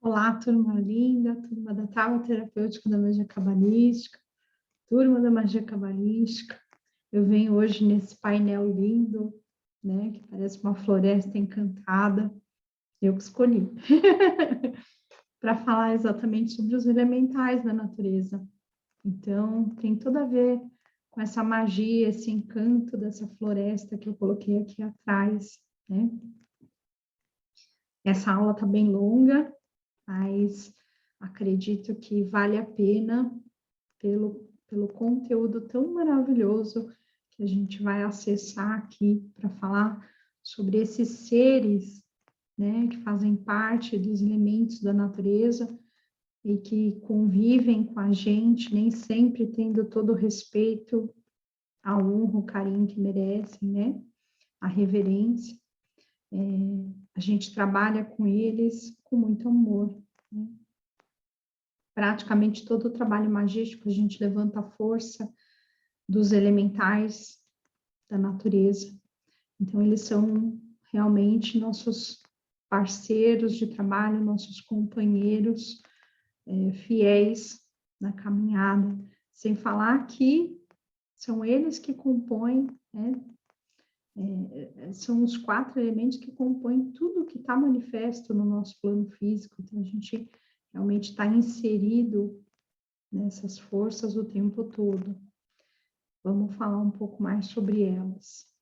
Olá, turma linda, turma da Tábua Terapêutica da Magia Cabalística, turma da Magia Cabalística. Eu venho hoje nesse painel lindo, né, que parece uma floresta encantada, eu que escolhi, para falar exatamente sobre os elementais da natureza. Então, tem tudo a ver com essa magia, esse encanto dessa floresta que eu coloquei aqui atrás, né? Essa aula está bem longa, mas acredito que vale a pena pelo conteúdo tão maravilhoso que a gente vai acessar aqui para falar sobre esses seres, né, que fazem parte dos elementos da natureza e que convivem com a gente, nem sempre tendo todo o respeito, a honra, o carinho que merecem, né, a reverência. A gente trabalha com eles com muito amor, né? Praticamente todo o trabalho magístico, a gente levanta a força dos elementais da natureza. Então, eles são realmente nossos parceiros de trabalho, nossos companheiros fiéis na caminhada. Sem falar que são eles que compõem, né? São os 4 elementos que compõem tudo que está manifesto no nosso plano físico. Então, a gente realmente está inserido nessas forças o tempo todo. Vamos falar um pouco mais sobre elas.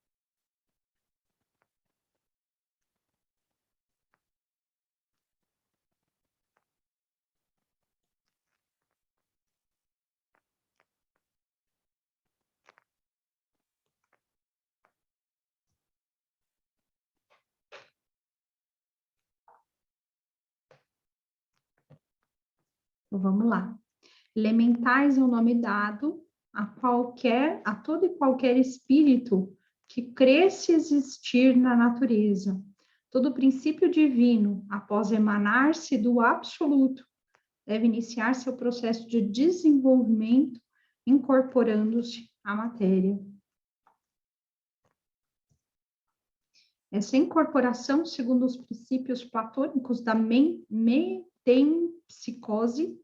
Então, vamos lá. Elementais é o nome dado a todo e qualquer espírito que cresce existir na natureza. Todo princípio divino, após emanar-se do absoluto, deve iniciar seu processo de desenvolvimento, incorporando-se à matéria. Essa incorporação, segundo os princípios platônicos da metempsicose,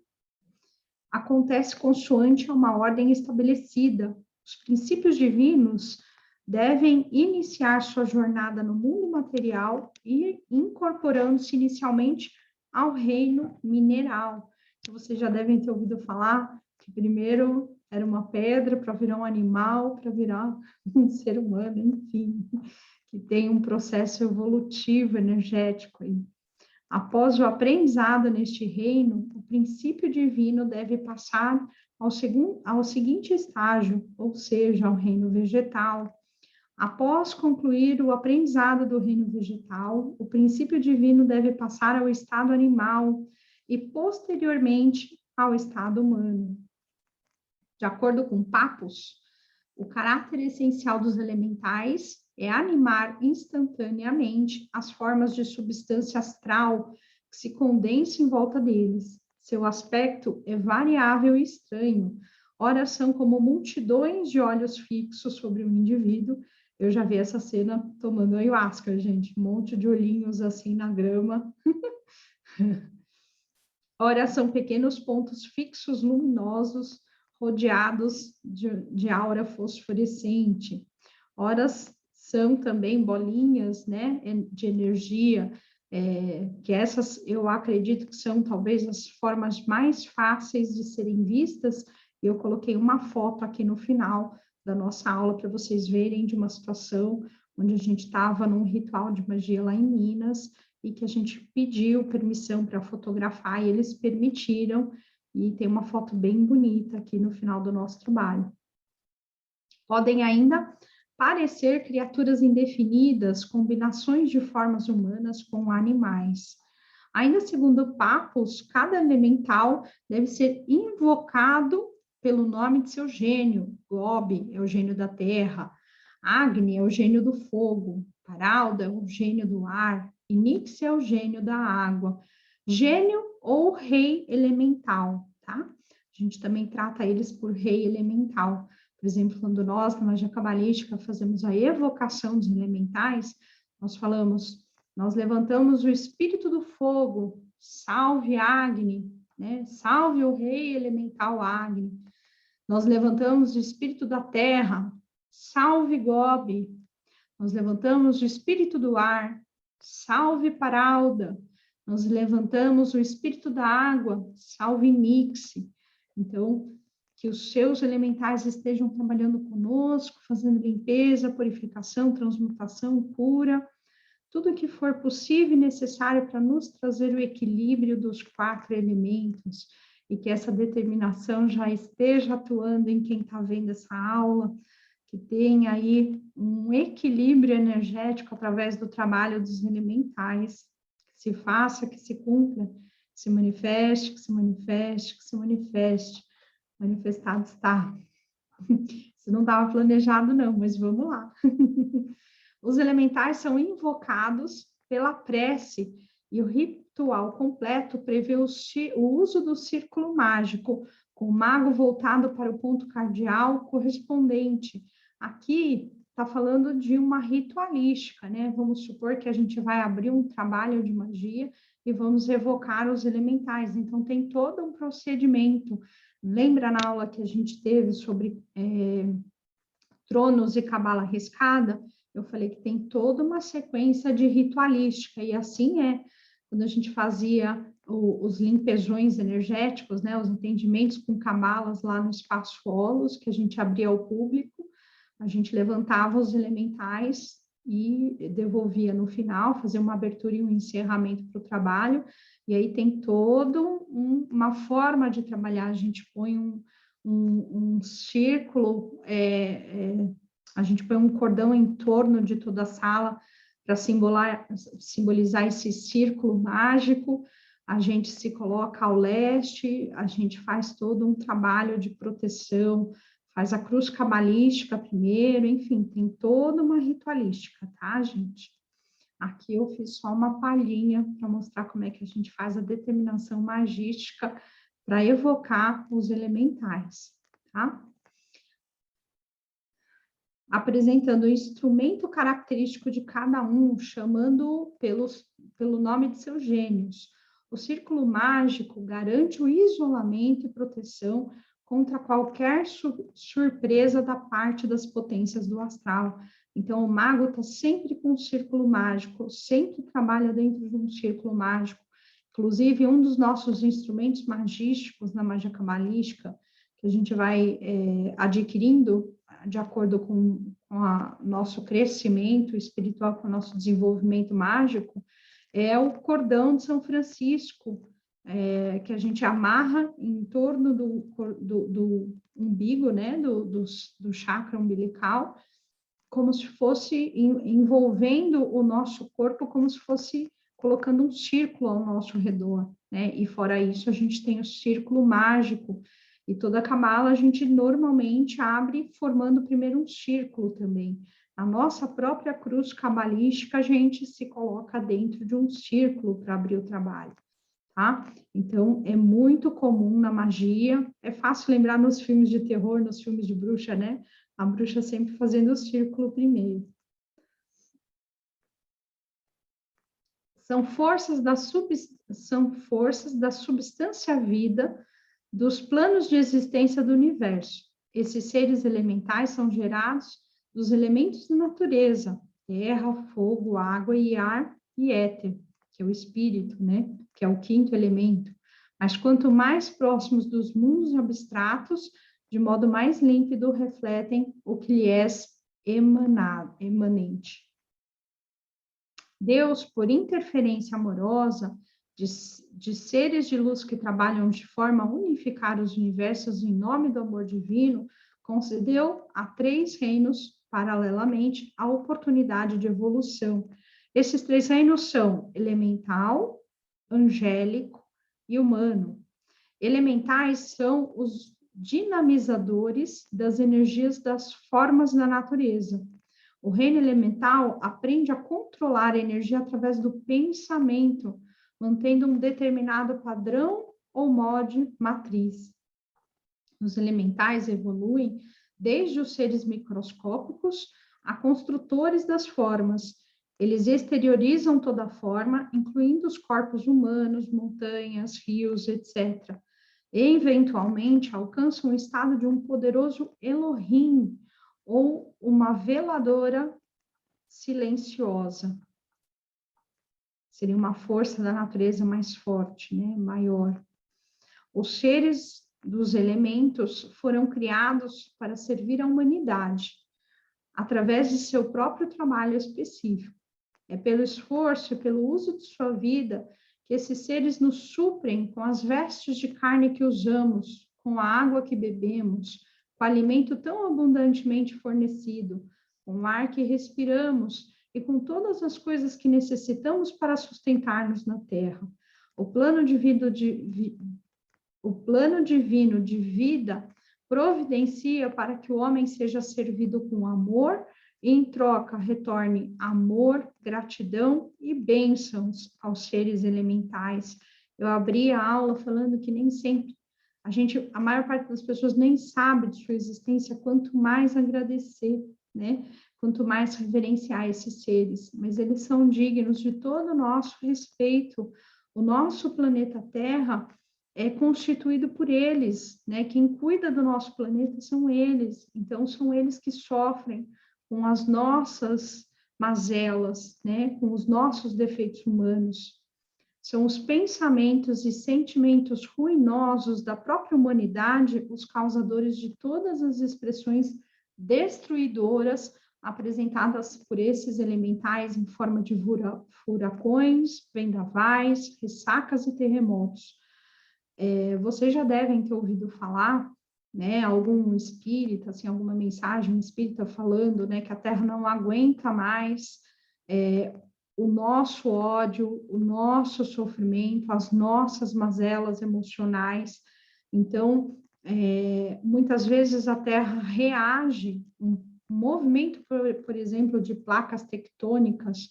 acontece consoante a uma ordem estabelecida. Os princípios divinos devem iniciar sua jornada no mundo material e incorporando-se inicialmente ao reino mineral. Então, vocês já devem ter ouvido falar que primeiro era uma pedra para virar um animal, para virar um ser humano, enfim, que tem um processo evolutivo energético aí. Após o aprendizado neste reino, o princípio divino deve passar ao seguinte estágio, ou seja, ao reino vegetal. Após concluir o aprendizado do reino vegetal, o princípio divino deve passar ao estado animal e, posteriormente, ao estado humano. De acordo com Pappus, o caráter essencial dos elementais é animar instantaneamente as formas de substância astral que se condensam em volta deles. Seu aspecto é variável e estranho. Ora são como multidões de olhos fixos sobre um indivíduo. Eu já vi essa cena tomando ayahuasca, gente. Um monte de olhinhos assim na grama. Ora são pequenos pontos fixos luminosos rodeados de aura fosforescente. Ora são também bolinhas, né, de energia, que essas eu acredito que são talvez as formas mais fáceis de serem vistas. Eu coloquei uma foto aqui no final da nossa aula para vocês verem de uma situação onde a gente estava num ritual de magia lá em Minas e que a gente pediu permissão para fotografar e eles permitiram, e tem uma foto bem bonita aqui no final do nosso trabalho. Podem ainda parecer criaturas indefinidas, combinações de formas humanas com animais. Ainda segundo Pappus, cada elemental deve ser invocado pelo nome de seu gênio. Gobi é o gênio da terra, Agni é o gênio do fogo, Paralda é o gênio do ar, e Nix é o gênio da água. Gênio ou rei elemental, tá? A gente também trata eles por rei elemental. Por exemplo, quando nós, na magia cabalística, fazemos a evocação dos elementais, nós falamos, nós levantamos o espírito do fogo salve Agni, né? Salve o rei elemental Agni. Nós levantamos o espírito da terra, salve Gobi. Nós levantamos o espírito do ar, salve Paralda. Nós levantamos o espírito da água, salve Nixi. Então, que os seus elementais estejam trabalhando conosco, fazendo limpeza, purificação, transmutação, cura, tudo que for possível e necessário para nos trazer o equilíbrio dos 4 elementos, e que essa determinação já esteja atuando em quem está vendo essa aula, que tenha aí um equilíbrio energético através do trabalho dos elementais, que se faça, que se cumpra, que se manifeste, que se manifeste, que se manifeste. Manifestado está. Isso não estava planejado não, mas vamos lá. Os elementais são invocados pela prece e o ritual completo prevê o uso do círculo mágico, com o mago voltado para o ponto cardial correspondente. Aqui está falando de uma ritualística, né? Vamos supor que a gente vai abrir um trabalho de magia e vamos evocar os elementais. Então, tem todo um procedimento. Lembra na aula que a gente teve sobre tronos e cabala riscada? Eu falei que tem toda uma sequência de ritualística, e assim é, quando a gente fazia os limpejões energéticos, né, os entendimentos com cabalas lá no Espaço Holos, que a gente abria ao público, a gente levantava os elementais e devolvia no final, fazia uma abertura e um encerramento para o trabalho, e aí tem toda uma forma de trabalhar, a gente põe um círculo, a gente põe um cordão em torno de toda a sala para simbolizar esse círculo mágico, a gente se coloca ao leste, a gente faz todo um trabalho de proteção, faz a cruz cabalística primeiro, enfim, tem toda uma ritualística, tá, gente? Aqui eu fiz só uma palhinha para mostrar como é que a gente faz a determinação magística para evocar os elementais, tá? Apresentando o instrumento característico de cada um, chamando pelo nome de seus gênios. O círculo mágico garante o isolamento e proteção contra qualquer surpresa da parte das potências do astral. Então, o mago está sempre com um círculo mágico, sempre trabalha dentro de um círculo mágico. Inclusive, um dos nossos instrumentos magísticos na magia cabalística, que a gente vai adquirindo de acordo com o nosso crescimento espiritual, com o nosso desenvolvimento mágico, é o cordão de São Francisco, que a gente amarra em torno do umbigo, né, do chakra umbilical, como se fosse envolvendo o nosso corpo, como se fosse colocando um círculo ao nosso redor, né? E fora isso, a gente tem o círculo mágico, e toda a cabala a gente normalmente abre formando primeiro um círculo também. A nossa própria cruz cabalística, a gente se coloca dentro de um círculo para abrir o trabalho, tá? Então, é muito comum na magia, é fácil lembrar nos filmes de terror, nos filmes de bruxa, né? A bruxa sempre fazendo o círculo primeiro. São forças da substância vida dos planos de existência do universo. Esses seres elementais são gerados dos elementos da natureza, terra, fogo, água e ar e éter, que é o espírito, né? Que é o 5º elemento. Mas quanto mais próximos dos mundos abstratos, de modo mais límpido, refletem o que lhe é emanente. Deus, por interferência amorosa de seres de luz que trabalham de forma a unificar os universos em nome do amor divino, concedeu a 3 reinos, paralelamente, a oportunidade de evolução. Esses 3 reinos são elemental, angélico e humano. Elementais são os dinamizadores das energias das formas da natureza. O reino elemental aprende a controlar a energia através do pensamento, mantendo um determinado padrão ou molde matriz. Os elementais evoluem desde os seres microscópicos a construtores das formas, Eles exteriorizam toda a forma, incluindo os corpos humanos, montanhas, rios, etc. E, eventualmente, alcançam o estado de um poderoso Elohim, ou uma veladora silenciosa. Seria uma força da natureza mais forte, né? Maior. Os seres dos elementos foram criados para servir à humanidade, através de seu próprio trabalho específico. É pelo esforço e pelo uso de sua vida que esses seres nos suprem com as vestes de carne que usamos, com a água que bebemos, com o alimento tão abundantemente fornecido, com o ar que respiramos e com todas as coisas que necessitamos para sustentar-nos na terra. O plano divino de vida providencia para que o homem seja servido com amor e, em troca, retorne amor, gratidão e bênçãos aos seres elementais. Eu abri a aula falando que nem sempre a maior parte das pessoas nem sabe de sua existência, quanto mais agradecer, né? Quanto mais reverenciar esses seres, mas eles são dignos de todo o nosso respeito. O nosso planeta Terra é constituído por eles, né? Quem cuida do nosso planeta são eles, então são eles que sofrem com as nossas mazelas, né? Com os nossos defeitos humanos. São os pensamentos e sentimentos ruinosos da própria humanidade os causadores de todas as expressões destruidoras apresentadas por esses elementais em forma de furacões, vendavais, ressacas e terremotos. Vocês já devem ter ouvido falar, né, algum espírita, assim, alguma mensagem espírita falando, né, que a Terra não aguenta mais o nosso ódio, o nosso sofrimento, as nossas mazelas emocionais. Então, muitas vezes a Terra reage, um movimento, por exemplo, de placas tectônicas,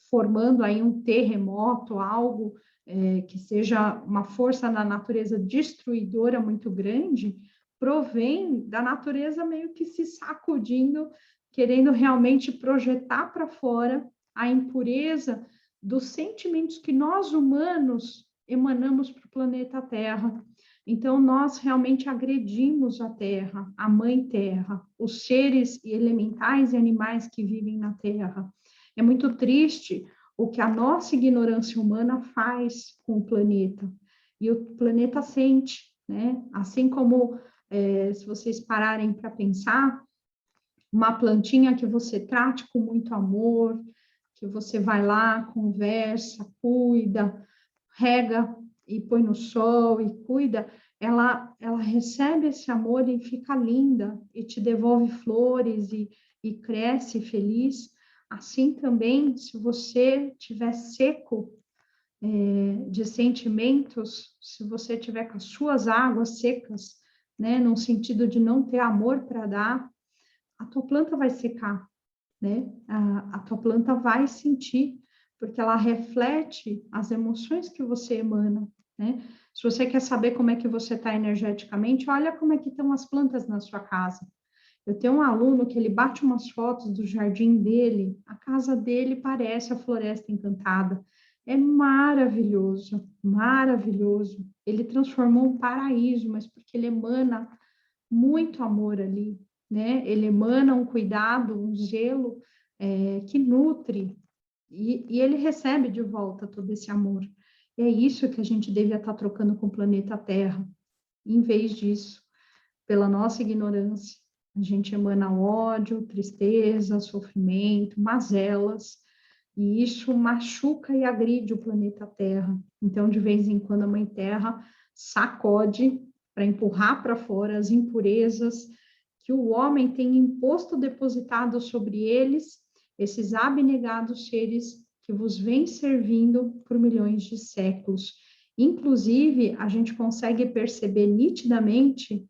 formando aí um terremoto, algo que seja uma força na natureza destruidora muito grande, provém da natureza meio que se sacudindo, querendo realmente projetar para fora a impureza dos sentimentos que nós humanos emanamos para o planeta Terra. Então, nós realmente agredimos a Terra, a Mãe Terra, os seres elementais e animais que vivem na Terra. É muito triste o que a nossa ignorância humana faz com o planeta. E o planeta sente, né? Assim como, se vocês pararem para pensar, uma plantinha que você trate com muito amor, que você vai lá, conversa, cuida, rega e põe no sol e cuida, ela recebe esse amor e fica linda, e te devolve flores e cresce feliz. Assim também, se você estiver seco de sentimentos, se você tiver com as suas águas secas, né, no sentido de não ter amor para dar, a tua planta vai secar, né? A tua planta vai sentir, porque ela reflete as emoções que você emana, né? Se você quer saber como é que você está energeticamente, olha como é que estão as plantas na sua casa. Eu tenho um aluno que ele bate umas fotos do jardim dele, a casa dele parece a Floresta Encantada. É maravilhoso, maravilhoso. Ele transformou um paraíso, mas porque ele emana muito amor ali, né? Ele emana um cuidado, um zelo que nutre, e ele recebe de volta todo esse amor. E é isso que a gente devia estar trocando com o planeta Terra. Em vez disso, pela nossa ignorância, a gente emana ódio, tristeza, sofrimento, mazelas, e isso machuca e agride o planeta Terra. Então, de vez em quando, a Mãe Terra sacode para empurrar para fora as impurezas que o homem tem imposto depositado sobre eles, esses abnegados seres que vos vêm servindo por milhões de séculos. Inclusive, a gente consegue perceber nitidamente,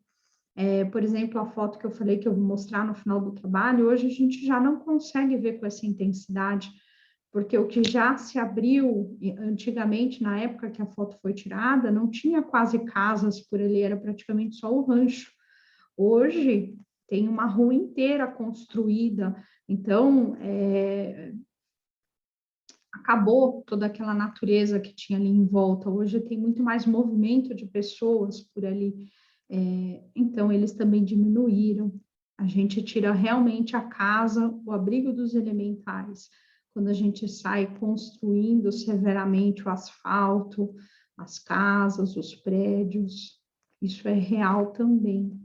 por exemplo, a foto que eu falei que eu vou mostrar no final do trabalho, hoje a gente já não consegue ver com essa intensidade, porque o que já se abriu antigamente, na época que a foto foi tirada, não tinha quase casas por ali, era praticamente só o rancho. Hoje, tem uma rua inteira construída, então acabou toda aquela natureza que tinha ali em volta. Hoje tem muito mais movimento de pessoas por ali, então eles também diminuíram. A gente tira realmente a casa, o abrigo dos elementais, quando a gente sai construindo severamente o asfalto, as casas, os prédios, isso é real também.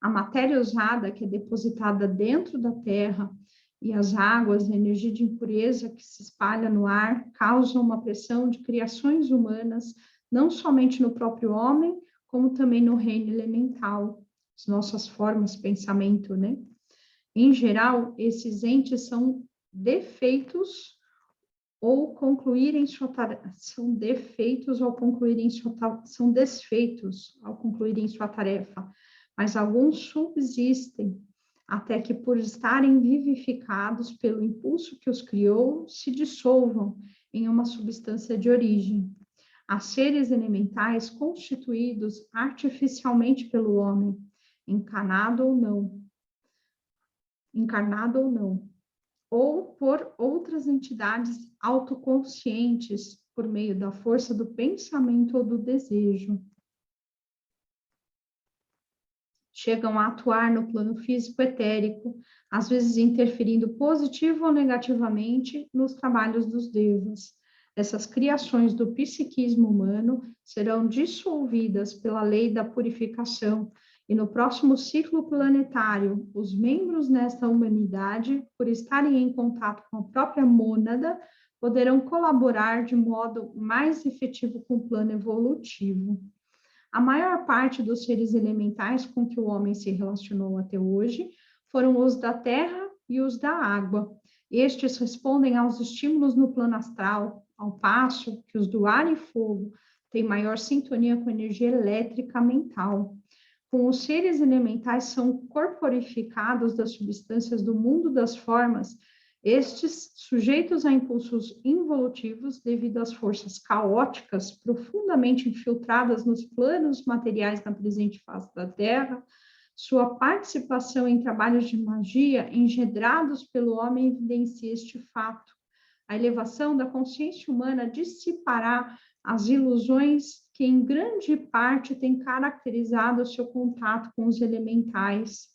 A matéria usada, que é depositada dentro da terra, e as águas, a energia de impureza que se espalha no ar, causam uma pressão de criações humanas, não somente no próprio homem, como também no reino elemental, as nossas formas de pensamento, né? Em geral, esses entes são defeitos ou concluírem sua tarefa, são defeitos ao concluírem são desfeitos ao concluírem sua tarefa, mas alguns subsistem até que, por estarem vivificados pelo impulso que os criou, se dissolvam em uma substância de origem. Há seres elementais constituídos artificialmente pelo homem, encarnado ou não, ou por outras entidades autoconscientes, por meio da força do pensamento ou do desejo. Chegam a atuar no plano físico etérico, às vezes interferindo positivo ou negativamente nos trabalhos dos devas. Essas criações do psiquismo humano serão dissolvidas pela lei da purificação, e no próximo ciclo planetário, os membros nesta humanidade, por estarem em contato com a própria mônada, poderão colaborar de modo mais efetivo com o plano evolutivo. A maior parte dos seres elementais com que o homem se relacionou até hoje foram os da terra e os da água. Estes respondem aos estímulos no plano astral, ao passo que os do ar e fogo têm maior sintonia com a energia elétrica mental. Com os seres elementais são corporificados das substâncias do mundo das formas, estes sujeitos a impulsos involutivos devido às forças caóticas profundamente infiltradas nos planos materiais na presente face da Terra, sua participação em trabalhos de magia engendrados pelo homem evidencia este fato. A elevação da consciência humana dissipará as ilusões que em grande parte têm caracterizado o seu contato com os elementais.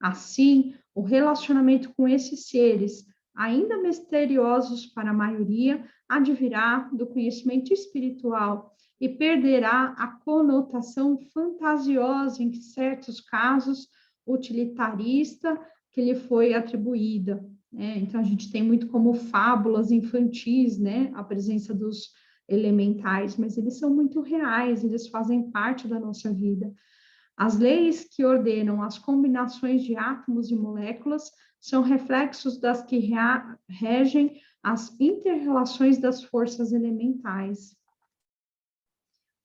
Assim, o relacionamento com esses seres, ainda misteriosos para a maioria, advirá do conhecimento espiritual e perderá a conotação fantasiosa, em certos casos, utilitarista, que lhe foi atribuída. Então, a gente tem muito como fábulas infantis, né, a presença dos elementais, mas eles são muito reais, eles fazem parte da nossa vida. As leis que ordenam as combinações de átomos e moléculas são reflexos das que regem as inter-relações das forças elementais.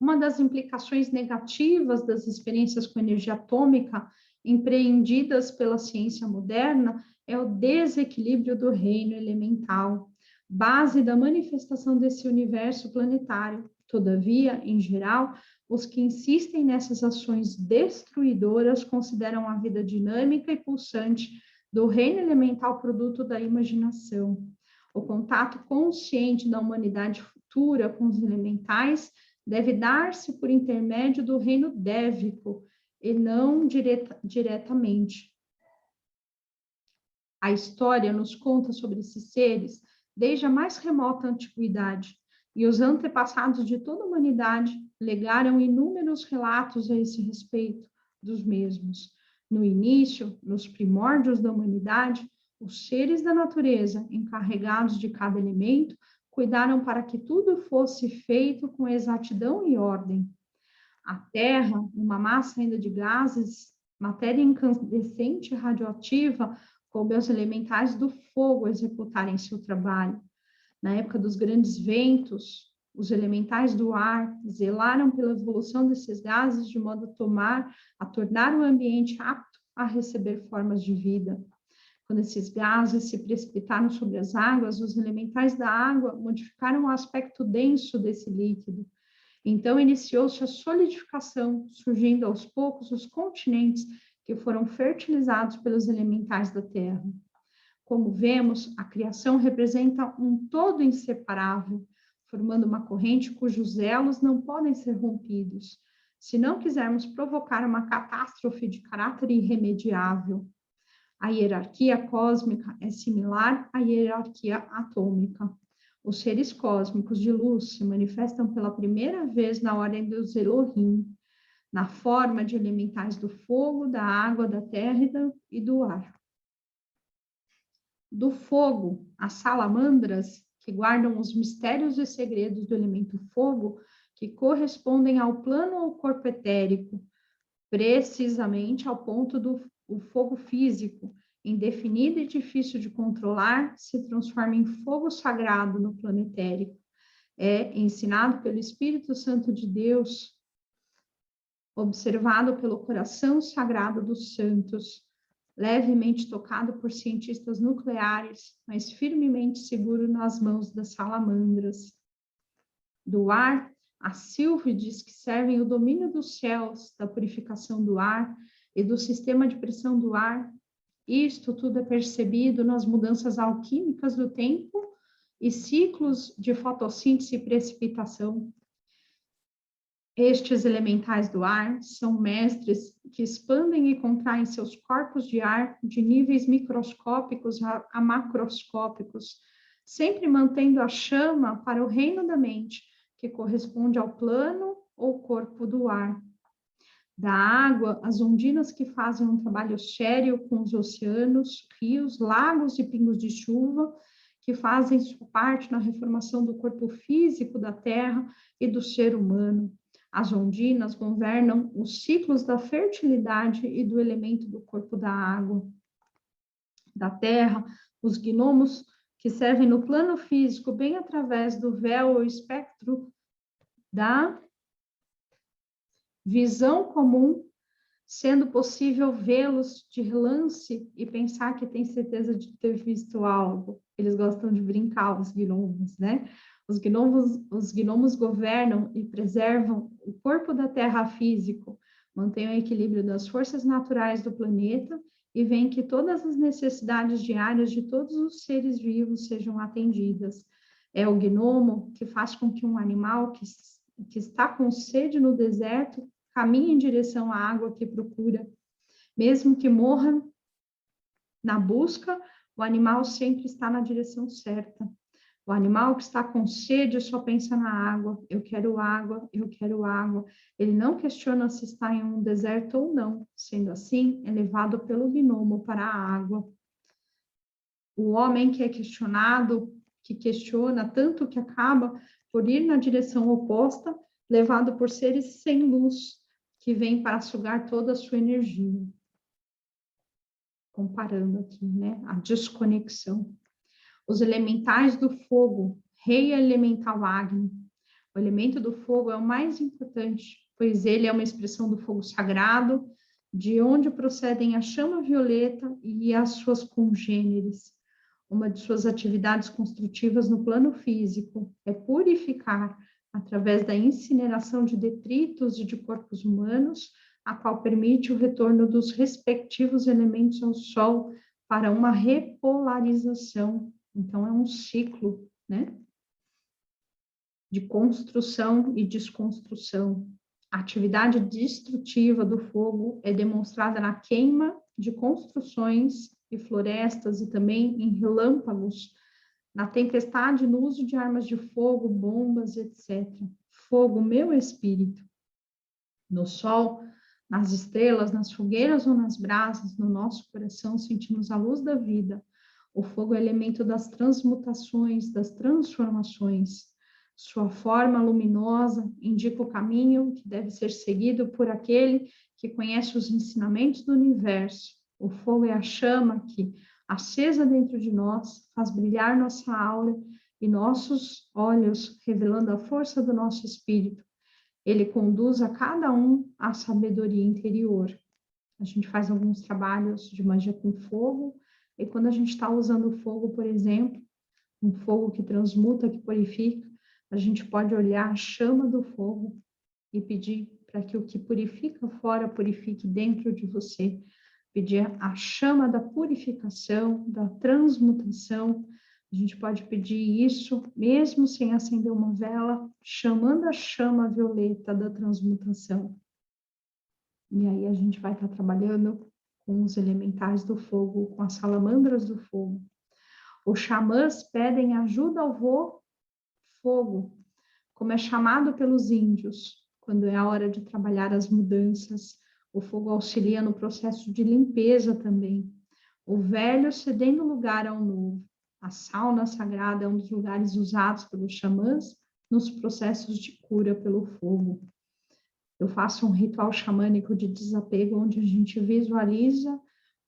Uma das implicações negativas das experiências com energia atômica empreendidas pela ciência moderna é o desequilíbrio do reino elemental, base da manifestação desse universo planetário. Todavia, em geral, os que insistem nessas ações destruidoras consideram a vida dinâmica e pulsante do reino elemental produto da imaginação. O contato consciente da humanidade futura com os elementais deve dar-se por intermédio do reino dévico e não diretamente. A história nos conta sobre esses seres desde a mais remota antiguidade, e os antepassados de toda a humanidade legaram inúmeros relatos a esse respeito dos mesmos. No início, nos primórdios da humanidade, os seres da natureza, encarregados de cada elemento, cuidaram para que tudo fosse feito com exatidão e ordem. A Terra, uma massa ainda de gases, matéria incandescente e radioativa, coube aos elementais do fogo executarem seu trabalho. Na época dos grandes ventos, os elementais do ar zelaram pela evolução desses gases de modo a tornar o ambiente apto a receber formas de vida. Quando esses gases se precipitaram sobre as águas, os elementais da água modificaram o aspecto denso desse líquido. Então iniciou-se a solidificação, surgindo aos poucos os continentes que foram fertilizados pelos elementais da terra. Como vemos, a criação representa um todo inseparável, formando uma corrente cujos elos não podem ser rompidos, se não quisermos provocar uma catástrofe de caráter irremediável. A hierarquia cósmica é similar à hierarquia atômica. Os seres cósmicos de luz se manifestam pela primeira vez na ordem dos Elohim, na forma de elementais do fogo, da água, da terra e do ar. Do fogo, as salamandras, que guardam os mistérios e segredos do elemento fogo, que correspondem ao plano ou corpo etérico, precisamente ao ponto do fogo físico, indefinido e difícil de controlar, se transforma em fogo sagrado no plano etérico. É ensinado pelo Espírito Santo de Deus, observado pelo coração sagrado dos santos, levemente tocado por cientistas nucleares, mas firmemente seguro nas mãos das salamandras. Do ar, as sílfides que servem o domínio dos céus, da purificação do ar e do sistema de pressão do ar. Isto tudo é percebido nas mudanças alquímicas do tempo e ciclos de fotossíntese e precipitação. Estes elementais do ar são mestres que expandem e contraem seus corpos de ar de níveis microscópicos a macroscópicos, sempre mantendo a chama para o reino da mente, que corresponde ao plano ou corpo do ar. Da água, as ondinas que fazem um trabalho sério com os oceanos, rios, lagos e pingos de chuva, que fazem sua parte na reformação do corpo físico da terra e do ser humano. As ondinas governam os ciclos da fertilidade e do elemento do corpo da água. Da terra, os gnomos, que servem no plano físico bem através do véu ou espectro da visão comum, sendo possível vê-los de relance e pensar que tem certeza de ter visto algo. Eles gostam de brincar, os gnomos, né? Os gnomos governam e preservam o corpo da Terra físico, mantêm o equilíbrio das forças naturais do planeta e veem que todas as necessidades diárias de todos os seres vivos sejam atendidas. É o gnomo que faz com que um animal que está com sede no deserto caminhe em direção à água que procura. Mesmo que morra na busca, o animal sempre está na direção certa. O animal que está com sede só pensa na água. Eu quero água, eu quero água. Ele não questiona se está em um deserto ou não. Sendo assim, é levado pelo gnomo para a água. O homem que é questionado, que questiona tanto que acaba por ir na direção oposta, levado por seres sem luz, que vêm para sugar toda a sua energia. Comparando aqui, né? A desconexão. Os elementais do fogo, rei elemental Agni. O elemento do fogo é o mais importante, pois ele é uma expressão do fogo sagrado, de onde procedem a chama violeta e as suas congêneres. Uma de suas atividades construtivas no plano físico é purificar, através da incineração de detritos e de corpos humanos, a qual permite o retorno dos respectivos elementos ao Sol para uma repolarização. Então, é um ciclo, né? De construção e desconstrução. A atividade destrutiva do fogo é demonstrada na queima de construções e florestas e também em relâmpagos, na tempestade, no uso de armas de fogo, bombas, etc. Fogo, meu espírito. No sol, nas estrelas, nas fogueiras ou nas brasas, no nosso coração sentimos a luz da vida. O fogo é elemento das transmutações, das transformações. Sua forma luminosa indica o caminho que deve ser seguido por aquele que conhece os ensinamentos do universo. O fogo é a chama que, acesa dentro de nós, faz brilhar nossa aura e nossos olhos, revelando a força do nosso espírito. Ele conduz a cada um à sabedoria interior. A gente faz alguns trabalhos de magia com fogo, e quando a gente está usando o fogo, por exemplo, um fogo que transmuta, que purifica, a gente pode olhar a chama do fogo e pedir para que o que purifica fora purifique dentro de você. Pedir a chama da purificação, da transmutação. A gente pode pedir isso, mesmo sem acender uma vela, chamando a chama violeta da transmutação. E aí a gente vai estar trabalhando com os elementais do fogo, com as salamandras do fogo. Os xamãs pedem ajuda ao fogo, como é chamado pelos índios, quando é a hora de trabalhar as mudanças. O fogo auxilia no processo de limpeza também. O velho cedendo lugar ao novo. A sauna sagrada é um dos lugares usados pelos xamãs nos processos de cura pelo fogo. Eu faço um ritual xamânico de desapego, onde a gente visualiza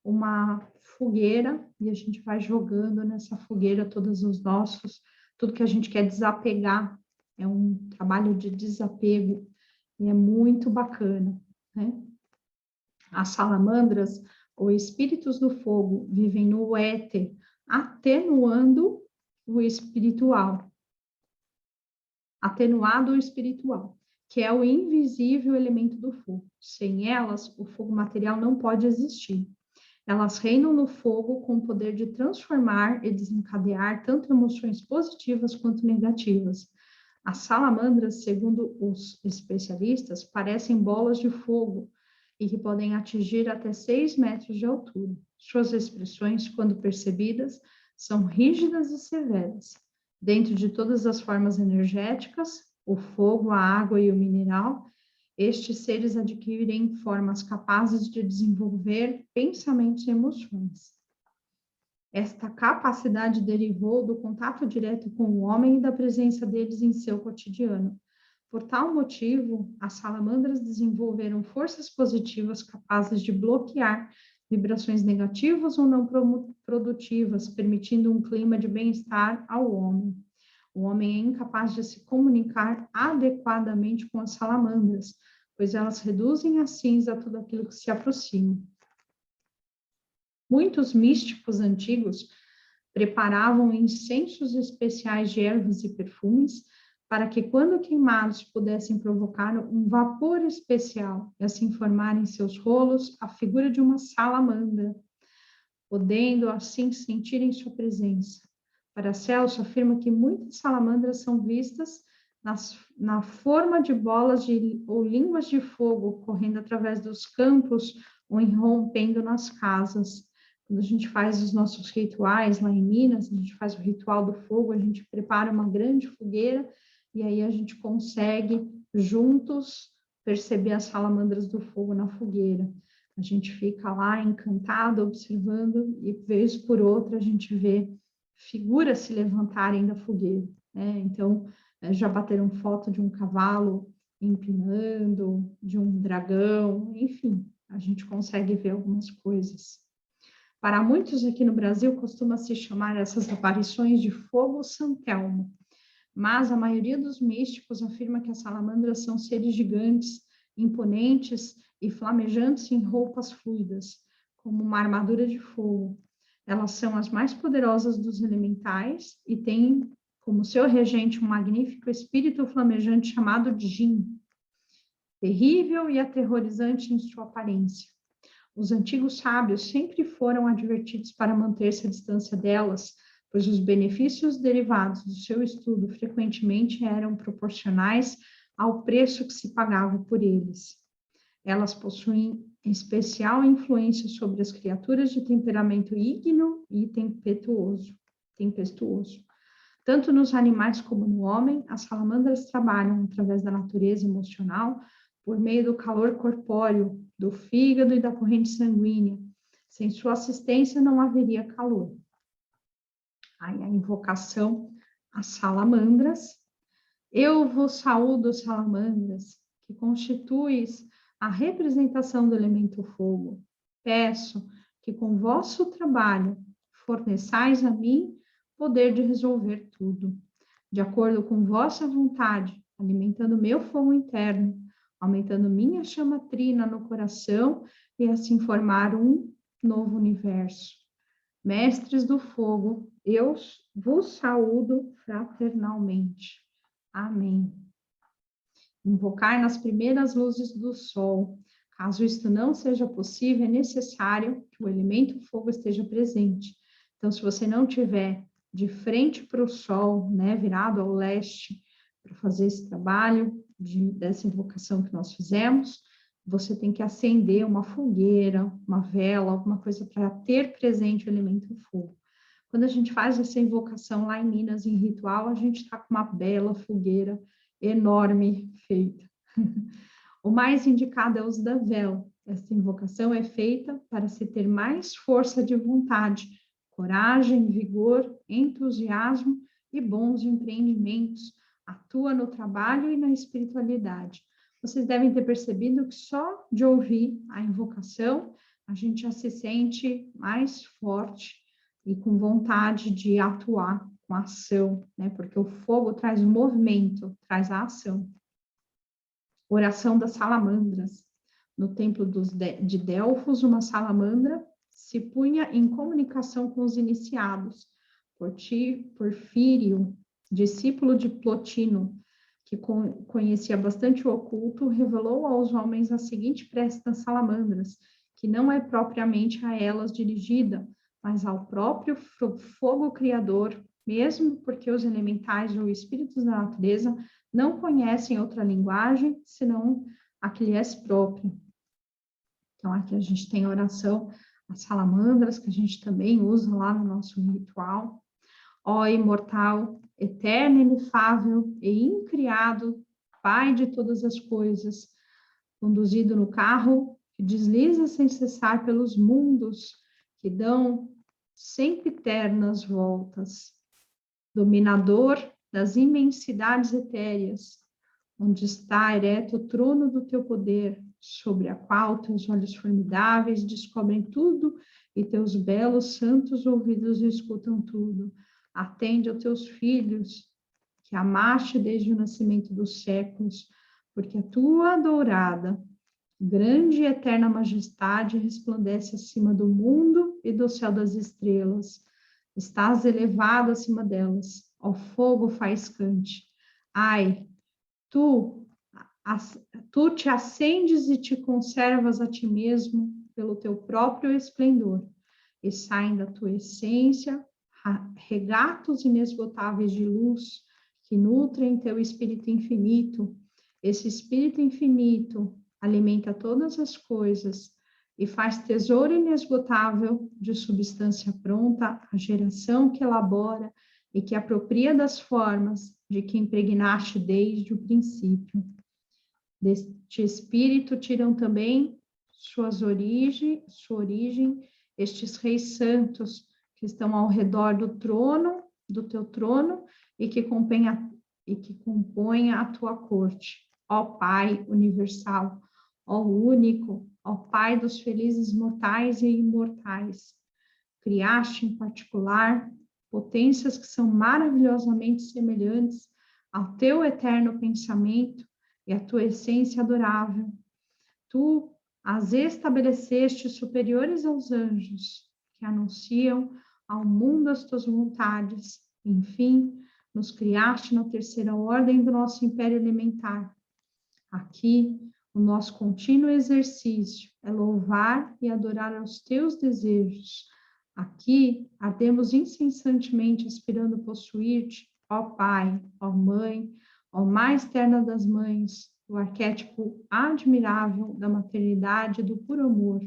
uma fogueira e a gente vai jogando nessa fogueira todos os nossos, tudo que a gente quer desapegar. É um trabalho de desapego e é muito bacana, né? As salamandras, ou espíritos do fogo, vivem no éter, atenuando o espiritual. Atenuado o espiritual, que é o invisível elemento do fogo. Sem elas, o fogo material não pode existir. Elas reinam no fogo com o poder de transformar e desencadear tanto emoções positivas quanto negativas. As salamandras, segundo os especialistas, parecem bolas de fogo e que podem atingir até 6 metros de altura. Suas expressões, quando percebidas, são rígidas e severas. Dentro de todas as formas energéticas, o fogo, a água e o mineral, estes seres adquirem formas capazes de desenvolver pensamentos e emoções. Esta capacidade derivou do contato direto com o homem e da presença deles em seu cotidiano. Por tal motivo, as salamandras desenvolveram forças positivas capazes de bloquear vibrações negativas ou não produtivas, permitindo um clima de bem-estar ao homem. O homem é incapaz de se comunicar adequadamente com as salamandras, pois elas reduzem a cinza tudo aquilo que se aproxima. Muitos místicos antigos preparavam incensos especiais de ervas e perfumes para que, quando queimados, pudessem provocar um vapor especial e assim formar em seus rolos a figura de uma salamandra, podendo assim sentirem sua presença. Paracelso afirma que muitas salamandras são vistas na forma de bolas ou línguas de fogo correndo através dos campos ou irrompendo nas casas. Quando a gente faz os nossos rituais lá em Minas, a gente faz o ritual do fogo, a gente prepara uma grande fogueira e aí a gente consegue juntos perceber as salamandras do fogo na fogueira. A gente fica lá encantado, observando, e vez por outra a gente vê figuras se levantarem da fogueira, né? Então, já bateram foto de um cavalo empinando, de um dragão, enfim, a gente consegue ver algumas coisas. Para muitos aqui no Brasil, costuma-se chamar essas aparições de fogo Santelmo, mas a maioria dos místicos afirma que as salamandras são seres gigantes, imponentes e flamejantes em roupas fluidas, como uma armadura de fogo. Elas são as mais poderosas dos elementais e têm como seu regente um magnífico espírito flamejante chamado Jin, terrível e aterrorizante em sua aparência. Os antigos sábios sempre foram advertidos para manter-se à distância delas, pois os benefícios derivados do seu estudo frequentemente eram proporcionais ao preço que se pagava por eles. Elas possuem especial influência sobre as criaturas de temperamento ígneo e tempestuoso. Tanto nos animais como no homem, as salamandras trabalham através da natureza emocional por meio do calor corpóreo, do fígado e da corrente sanguínea. Sem sua assistência não haveria calor. Aí a invocação às salamandras. Eu vos saúdo, salamandras, que constituis a representação do elemento fogo. Peço que com vosso trabalho forneçais a mim poder de resolver tudo, de acordo com vossa vontade, alimentando meu fogo interno, aumentando minha chama trina no coração e assim formar um novo universo. Mestres do fogo, eu vos saúdo fraternalmente. Amém. invocar nas primeiras luzes do sol. Caso isto não seja possível, é necessário que o elemento fogo esteja presente. Então, se você não tiver de frente para o sol, né, virado ao leste, para fazer esse trabalho dessa invocação que nós fizemos, você tem que acender uma fogueira, uma vela, alguma coisa para ter presente o elemento fogo. Quando a gente faz essa invocação lá em Minas, em ritual, a gente está com uma bela fogueira enorme feita. O mais indicado é o uso da vela. Essa invocação é feita para se ter mais força de vontade, coragem, vigor, entusiasmo e bons empreendimentos. Atua no trabalho e na espiritualidade. Vocês devem ter percebido que só de ouvir a invocação, a gente já se sente mais forte e com vontade de atuar com ação, né? Porque o fogo traz o movimento, traz a ação. Oração das salamandras. No templo de Delfos, uma salamandra se punha em comunicação com os iniciados. Porfírio, discípulo de Plotino, que conhecia bastante o oculto, revelou aos homens a seguinte prece das salamandras, que não é propriamente a elas dirigida, mas ao próprio fogo criador, mesmo porque os elementais ou espíritos da natureza não conhecem outra linguagem senão a que lhes é própria. Então, aqui a gente tem a oração às salamandras, que a gente também usa lá no nosso ritual. Ó imortal, eterno, inefável e incriado, Pai de todas as coisas, conduzido no carro que desliza sem cessar pelos mundos, que dão sempre ternas voltas, dominador das imensidades etéreas, onde está ereto o trono do teu poder, sobre a qual teus olhos formidáveis descobrem tudo e teus belos santos ouvidos escutam tudo. Atende aos teus filhos, que amaste desde o nascimento dos séculos, porque a tua adorada, grande e eterna majestade resplandece acima do mundo e do céu das estrelas. Estás elevado acima delas, ó fogo faiscante. Ai, tu te acendes e te conservas a ti mesmo pelo teu próprio esplendor, e saem da tua essência regatos inesgotáveis de luz que nutrem teu espírito infinito. Esse espírito infinito alimenta todas as coisas e faz tesouro inesgotável de substância pronta a geração que elabora e que apropria das formas de que impregnaste desde o princípio. Deste espírito tiram também sua origem, estes reis santos que estão ao redor do teu trono, e que compõem a tua corte. Ó Pai universal, ó único, ó Pai dos felizes mortais e imortais, criaste em particular potências que são maravilhosamente semelhantes ao teu eterno pensamento e à tua essência adorável. Tu as estabeleceste superiores aos anjos, que anunciam ao mundo as tuas vontades. Enfim, nos criaste na terceira ordem do nosso império elementar. Aqui, o nosso contínuo exercício é louvar e adorar aos teus desejos. Aqui, ardemos incessantemente aspirando possuir-te, ó Pai, ó Mãe, ó mais terna das mães, o arquétipo admirável da maternidade e do puro amor.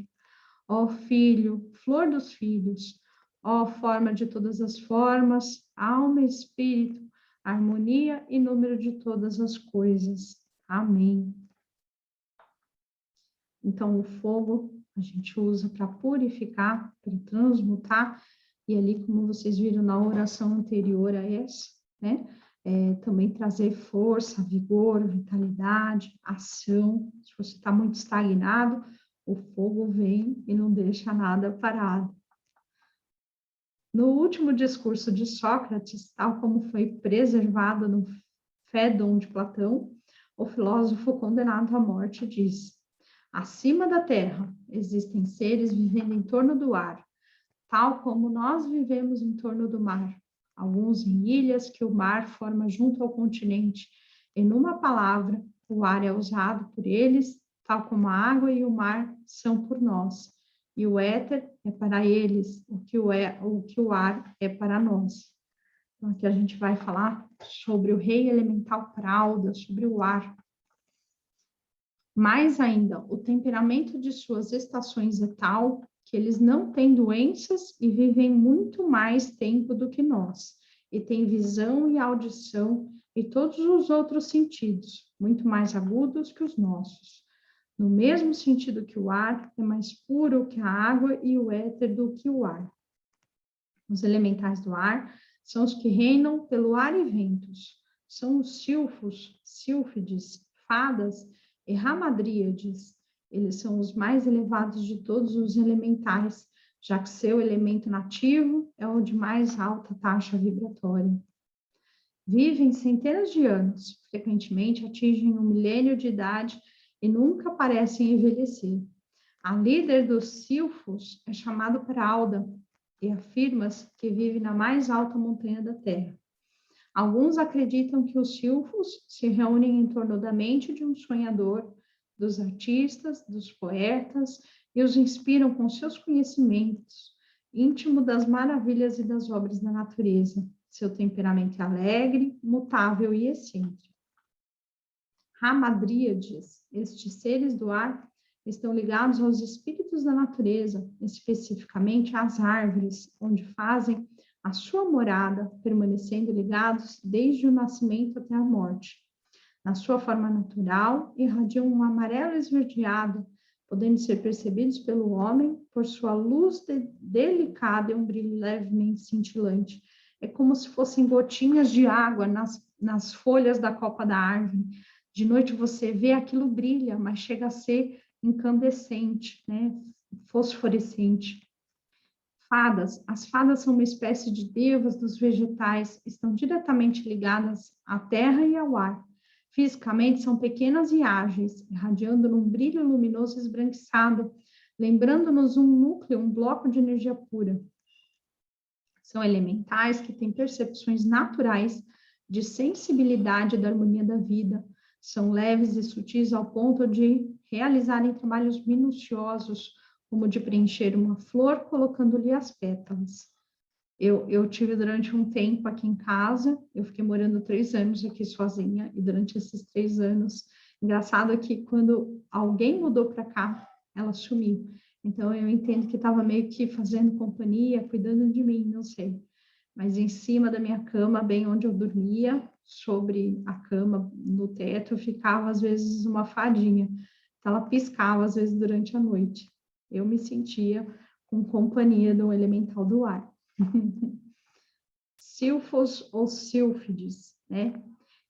Ó Filho, flor dos filhos, ó forma de todas as formas, alma e espírito, harmonia e número de todas as coisas. Amém. Então, o fogo a gente usa para purificar, para transmutar, e ali, como vocês viram na oração anterior a essa, né? Também trazer força, vigor, vitalidade, ação. Se você está muito estagnado, o fogo vem e não deixa nada parado. No último discurso de Sócrates, tal como foi preservado no Fédon de Platão, o filósofo condenado à morte diz: acima da terra existem seres vivendo em torno do ar, tal como nós vivemos em torno do mar, alguns em ilhas que o mar forma junto ao continente, e numa palavra, o ar é usado por eles, tal como a água e o mar são por nós. E o éter é para eles, o que o ar é para nós. Então, aqui a gente vai falar sobre o rei elemental Prauda, sobre o ar. Mais ainda, o temperamento de suas estações é tal que eles não têm doenças e vivem muito mais tempo do que nós, e têm visão e audição e todos os outros sentidos, muito mais agudos que os nossos. No mesmo sentido que o ar, é mais puro que a água e o éter do que o ar. Os elementais do ar são os que reinam pelo ar e ventos. São os silfos, sílfides, fadas e ramadríades. Eles são os mais elevados de todos os elementais, já que seu elemento nativo é o de mais alta taxa vibratória. Vivem centenas de anos, frequentemente atingem 1 milênio de idade e nunca parecem envelhecer. A líder dos silfos é chamada Prauda e afirma-se que vive na mais alta montanha da Terra. Alguns acreditam que os silfos se reúnem em torno da mente de um sonhador, dos artistas, dos poetas, e os inspiram com seus conhecimentos íntimo das maravilhas e das obras da natureza. Seu temperamento é alegre, mutável e excêntrico. Ramadríades, estes seres do ar, estão ligados aos espíritos da natureza, especificamente às árvores, onde fazem a sua morada, permanecendo ligados desde o nascimento até a morte. Na sua forma natural, irradiam um amarelo esverdeado, podendo ser percebidos pelo homem por sua luz delicada e um brilho levemente cintilante. É como se fossem gotinhas de água nas folhas da copa da árvore. De noite você vê aquilo brilha, mas chega a ser incandescente, né? Fosforescente. Fadas. As fadas são uma espécie de devas dos vegetais, estão diretamente ligadas à terra e ao ar. Fisicamente são pequenas e ágeis, irradiando num brilho luminoso esbranquiçado, lembrando-nos um núcleo, um bloco de energia pura. São elementais que têm percepções naturais de sensibilidade da harmonia da vida. São leves e sutis ao ponto de realizarem trabalhos minuciosos, como de preencher uma flor colocando-lhe as pétalas. Eu tive durante um tempo aqui em casa, eu fiquei morando 3 anos aqui sozinha, e durante esses 3 anos, engraçado é que quando alguém mudou para cá, ela sumiu. Então, eu entendo que estava meio que fazendo companhia, cuidando de mim, não sei. Mas em cima da minha cama, bem onde eu dormia, sobre a cama, no teto, ficava às vezes uma fadinha. Então, ela piscava às vezes durante a noite. Eu me sentia com companhia do elemental do ar. Silfos ou sílfides, né?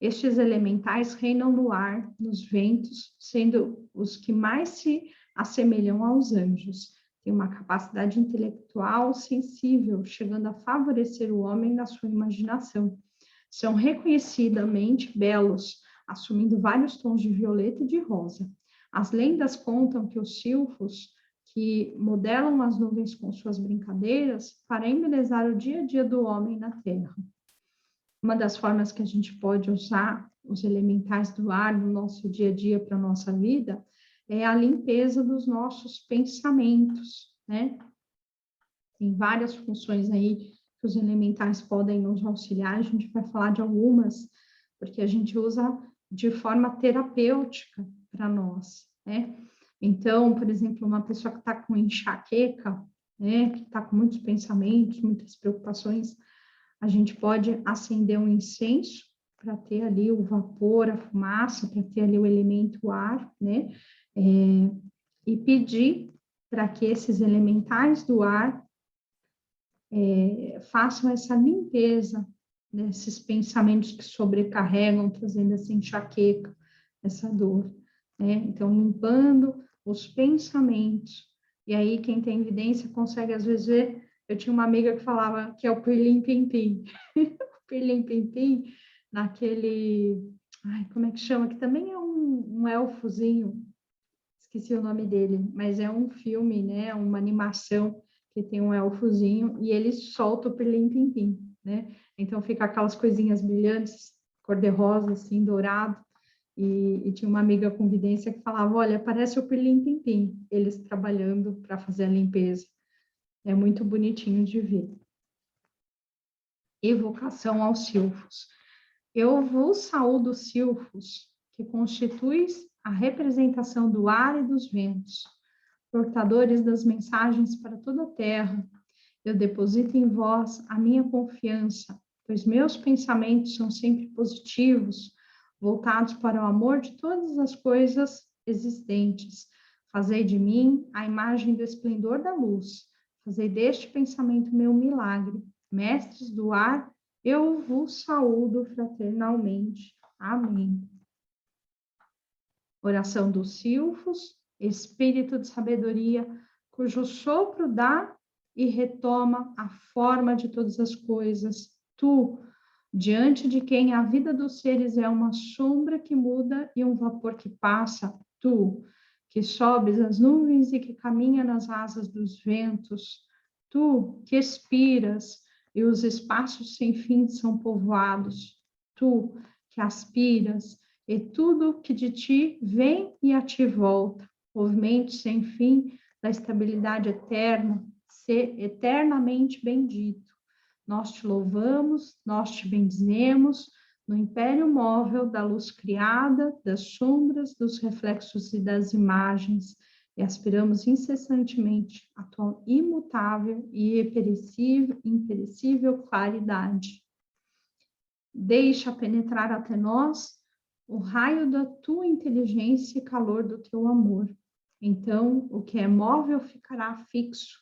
Estes elementais reinam no ar, nos ventos, sendo os que mais se assemelham aos anjos. Tem uma capacidade intelectual sensível, chegando a favorecer o homem na sua imaginação. São reconhecidamente belos, assumindo vários tons de violeta e de rosa. As lendas contam que os silfos, que modelam as nuvens com suas brincadeiras, para embelezar o dia a dia do homem na Terra. Uma das formas que a gente pode usar os elementais do ar no nosso dia a dia para a nossa vida é a limpeza dos nossos pensamentos, né? Tem várias funções aí que os elementais podem nos auxiliar, a gente vai falar de algumas, porque a gente usa de forma terapêutica para nós, né? Então, por exemplo, uma pessoa que está com enxaqueca, né, que está com muitos pensamentos, muitas preocupações, a gente pode acender um incenso para ter ali o vapor, a fumaça, para ter ali o elemento ar, né? E pedir para que esses elementais do ar façam essa limpeza desses pensamentos que sobrecarregam, trazendo essa enxaqueca, essa dor, né? Então, limpando os pensamentos. E aí, quem tem evidência consegue, às vezes, ver. Eu tinha uma amiga que falava que é o pirlim-pim-pim. O pirlim-pim-pim, naquele... Ai, como é que chama? Que também é um elfozinho. Esqueci o nome dele. Mas é um filme, né? Uma animação que tem um elfozinho e ele solta o pirlim-pim-pim, né? Então, fica aquelas coisinhas brilhantes, cor-de-rosa, assim, dourado. e tinha uma amiga com vidência que falava, olha, parece o Pirlim-Pim-Pim, eles trabalhando para fazer a limpeza. É muito bonitinho de ver. Evocação aos silfos. Eu vos saúdo, silfos, que constituis a representação do ar e dos ventos, portadores das mensagens para toda a terra. Eu deposito em vós a minha confiança, pois meus pensamentos são sempre positivos, voltados para o amor de todas as coisas existentes. Fazei de mim a imagem do esplendor da luz. Fazei deste pensamento meu milagre. Mestres do ar, eu vos saúdo fraternalmente. Amém. Oração dos silfos, espírito de sabedoria, cujo sopro dá e retoma a forma de todas as coisas. Tu, diante de quem a vida dos seres é uma sombra que muda e um vapor que passa, tu, que sobes as nuvens e que caminha nas asas dos ventos, tu, que expiras e os espaços sem fim são povoados, tu, que aspiras e tudo que de ti vem e a ti volta, movimento sem fim da estabilidade eterna, ser eternamente bendito. Nós te louvamos, nós te bendizemos, no império móvel da luz criada, das sombras, dos reflexos e das imagens, e aspiramos incessantemente a tua imutável e imperecível claridade. Deixa penetrar até nós o raio da tua inteligência e calor do teu amor. Então, o que é móvel ficará fixo,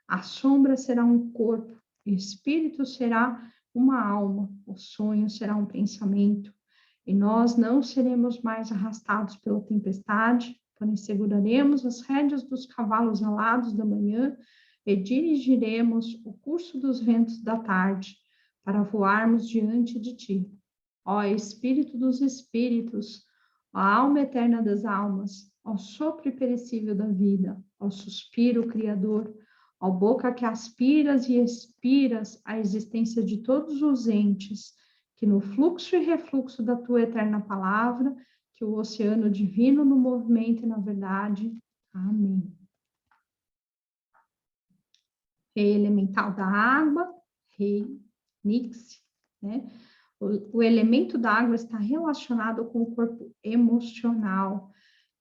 a sombra será um corpo, o espírito será uma alma, o sonho será um pensamento, e nós não seremos mais arrastados pela tempestade, porém seguraremos as rédeas dos cavalos alados da manhã e dirigiremos o curso dos ventos da tarde, para voarmos diante de ti. Ó Espírito dos Espíritos, ó alma eterna das almas, ó sopro perecível da vida, ó suspiro criador, ó boca que aspiras e expiras a existência de todos os entes, que no fluxo e refluxo da tua eterna palavra, que o oceano divino no movimento e na verdade. Amém. Rei elemental da água, rei Nix, né? O elemento da água está relacionado com o corpo emocional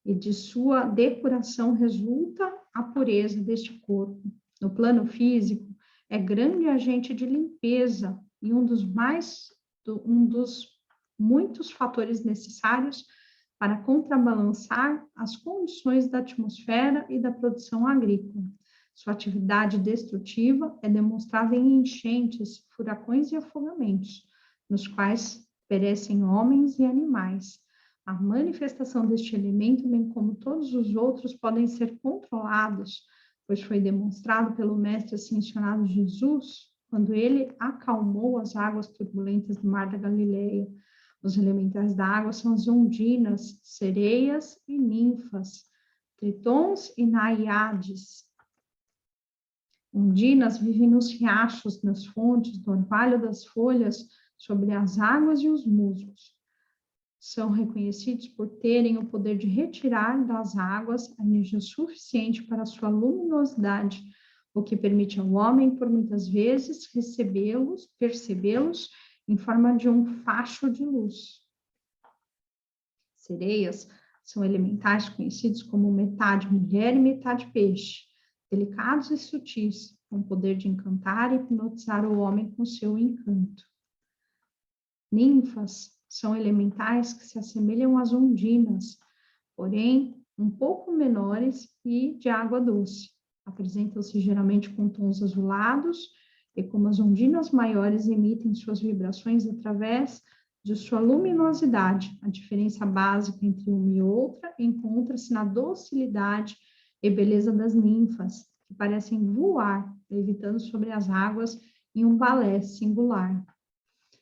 e de sua depuração resulta a pureza deste corpo. No plano físico, é grande agente de limpeza e um dos muitos fatores necessários para contrabalançar as condições da atmosfera e da produção agrícola. Sua atividade destrutiva é demonstrada em enchentes, furacões e afogamentos, nos quais perecem homens e animais. A manifestação deste elemento, bem como todos os outros, podem ser controlados, pois foi demonstrado pelo mestre ascensionado Jesus, quando ele acalmou as águas turbulentas do mar da Galileia. Os elementais da água são as ondinas, sereias e ninfas, tritons e naiades. Ondinas vivem nos riachos, nas fontes, no orvalho das folhas, sobre as águas e os musgos. São reconhecidos por terem o poder de retirar das águas a energia suficiente para a sua luminosidade, o que permite ao homem, por muitas vezes, percebê-los em forma de um facho de luz. Sereias são elementais conhecidos como metade mulher e metade peixe, delicados e sutis, com o poder de encantar e hipnotizar o homem com seu encanto. Ninfas são elementais que se assemelham às ondinas, porém um pouco menores e de água doce. Apresentam-se geralmente com tons azulados e, como as ondinas maiores, emitem suas vibrações através de sua luminosidade. A diferença básica entre uma e outra encontra-se na docilidade e beleza das ninfas, que parecem voar, levitando sobre as águas em um balé singular.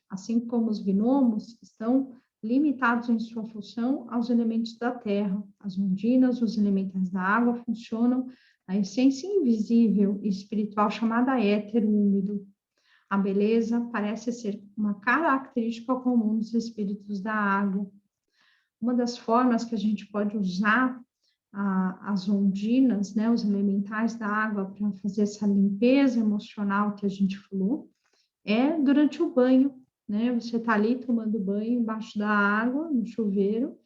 Assim como os gnomos estão limitados em sua função aos elementos da terra, as ondinas, os elementais da água, funcionam na essência invisível e espiritual chamada éter úmido. A beleza parece ser uma característica comum dos espíritos da água. Uma das formas que a gente pode usar as ondinas, né, os elementais da água para fazer essa limpeza emocional que a gente falou, é durante o banho, né? Você está ali tomando banho embaixo da água, no chuveiro,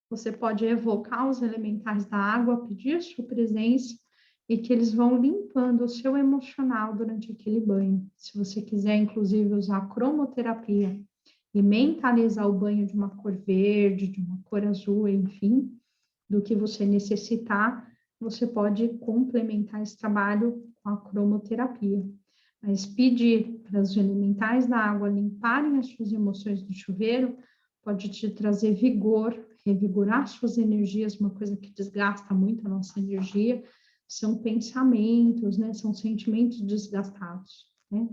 você pode evocar os elementais da água, pedir sua presença e que eles vão limpando o seu emocional durante aquele banho. Se você quiser, inclusive, usar cromoterapia e mentalizar o banho de uma cor verde, de uma cor azul, enfim, do que você necessitar, você pode complementar esse trabalho com a cromoterapia. Mas pedir para os elementais da água limparem as suas emoções do chuveiro pode te trazer vigor, revigorar suas energias, uma coisa que desgasta muito a nossa energia, são pensamentos, né? São sentimentos desgastados, né?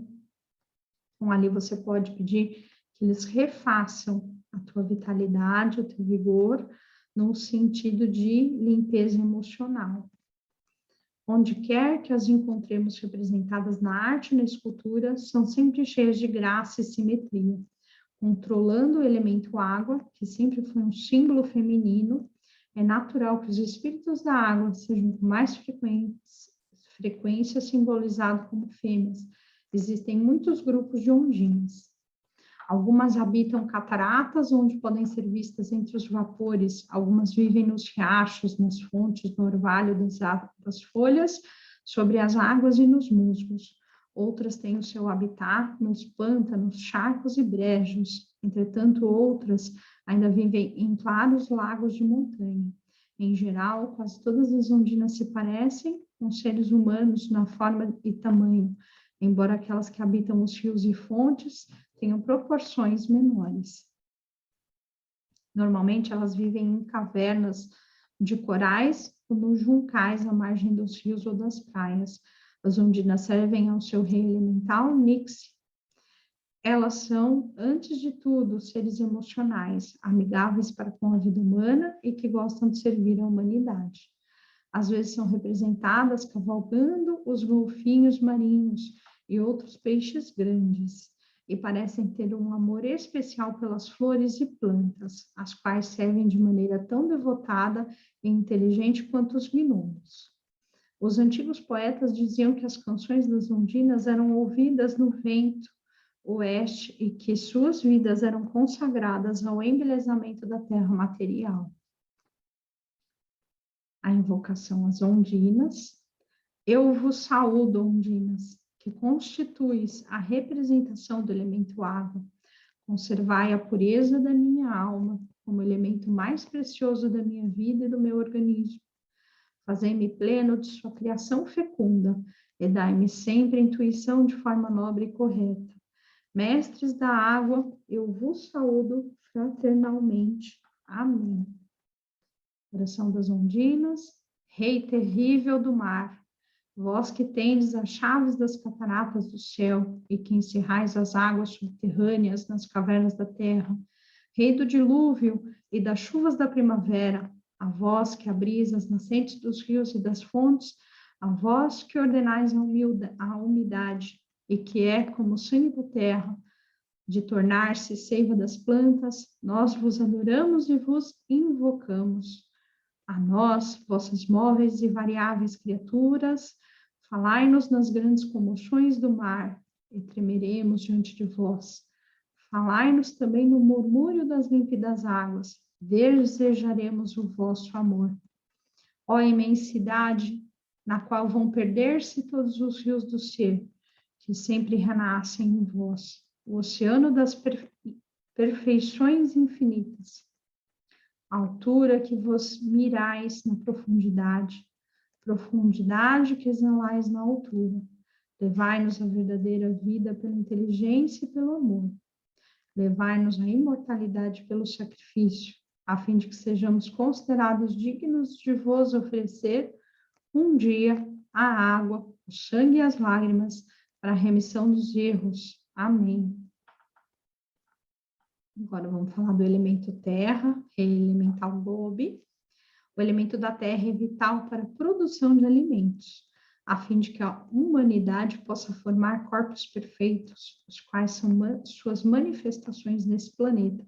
Então, ali você pode pedir que eles refaçam a tua vitalidade, o teu vigor, no sentido de limpeza emocional. Onde quer que as encontremos representadas na arte e na escultura, são sempre cheias de graça e simetria, controlando o elemento água, que sempre foi um símbolo feminino. É natural que os espíritos da água sejam com mais frequência simbolizados como fêmeas. Existem muitos grupos de ondinas. Algumas habitam cataratas, onde podem ser vistas entre os vapores. Algumas vivem nos riachos, nas fontes, no orvalho das folhas, sobre as águas e nos musgos. Outras têm o seu habitat nos pântanos, charcos e brejos. Entretanto, outras ainda vivem em claros lagos de montanha. Em geral, quase todas as ondinas se parecem com seres humanos na forma e tamanho, embora aquelas que habitam os rios e fontes tenham proporções menores. Normalmente, elas vivem em cavernas de corais ou nos juncais à margem dos rios ou das praias. As ondinas servem ao seu rei elemental, Nix. Elas são, antes de tudo, seres emocionais, amigáveis para com a vida humana e que gostam de servir a humanidade. Às vezes são representadas cavalgando os golfinhos marinhos e outros peixes grandes, e parecem ter um amor especial pelas flores e plantas, as quais servem de maneira tão devotada e inteligente quanto os gnomos. Os antigos poetas diziam que as canções das ondinas eram ouvidas no vento oeste e que suas vidas eram consagradas ao embelezamento da terra material. A invocação às ondinas. Eu vos saúdo, ondinas, que constituis a representação do elemento água. Conservai a pureza da minha alma como elemento mais precioso da minha vida e do meu organismo. Fazei-me pleno de sua criação fecunda e dai-me sempre intuição de forma nobre e correta. Mestres da água, eu vos saúdo fraternalmente. Amém. Oração das ondinas. Rei terrível do mar, vós que tendes as chaves das cataratas do céu e que encerrais as águas subterrâneas nas cavernas da terra, Rei do dilúvio e das chuvas da primavera, a vós que abris as nascentes dos rios e das fontes, a vós que ordenais a umidade e que é como o sangue da terra, de tornar-se seiva das plantas, nós vos adoramos e vos invocamos. A nós, vossas móveis e variáveis criaturas, falai-nos nas grandes comoções do mar, e tremeremos diante de vós. Falai-nos também no murmúrio das límpidas águas, desejaremos o vosso amor. Ó imensidade, na qual vão perder-se todos os rios do ser, que sempre renascem em vós, o oceano das perfeições infinitas. A altura que vos mirais na profundidade, profundidade que exalais na altura. Levai-nos a verdadeira vida pela inteligência e pelo amor. Levai-nos à imortalidade pelo sacrifício, a fim de que sejamos considerados dignos de vos oferecer um dia a água, o sangue e as lágrimas para a remissão dos erros. Amém. Agora vamos falar do elemento terra, elemental Bob. O elemento da terra é vital para a produção de alimentos, a fim de que a humanidade possa formar corpos perfeitos, os quais são suas manifestações nesse planeta,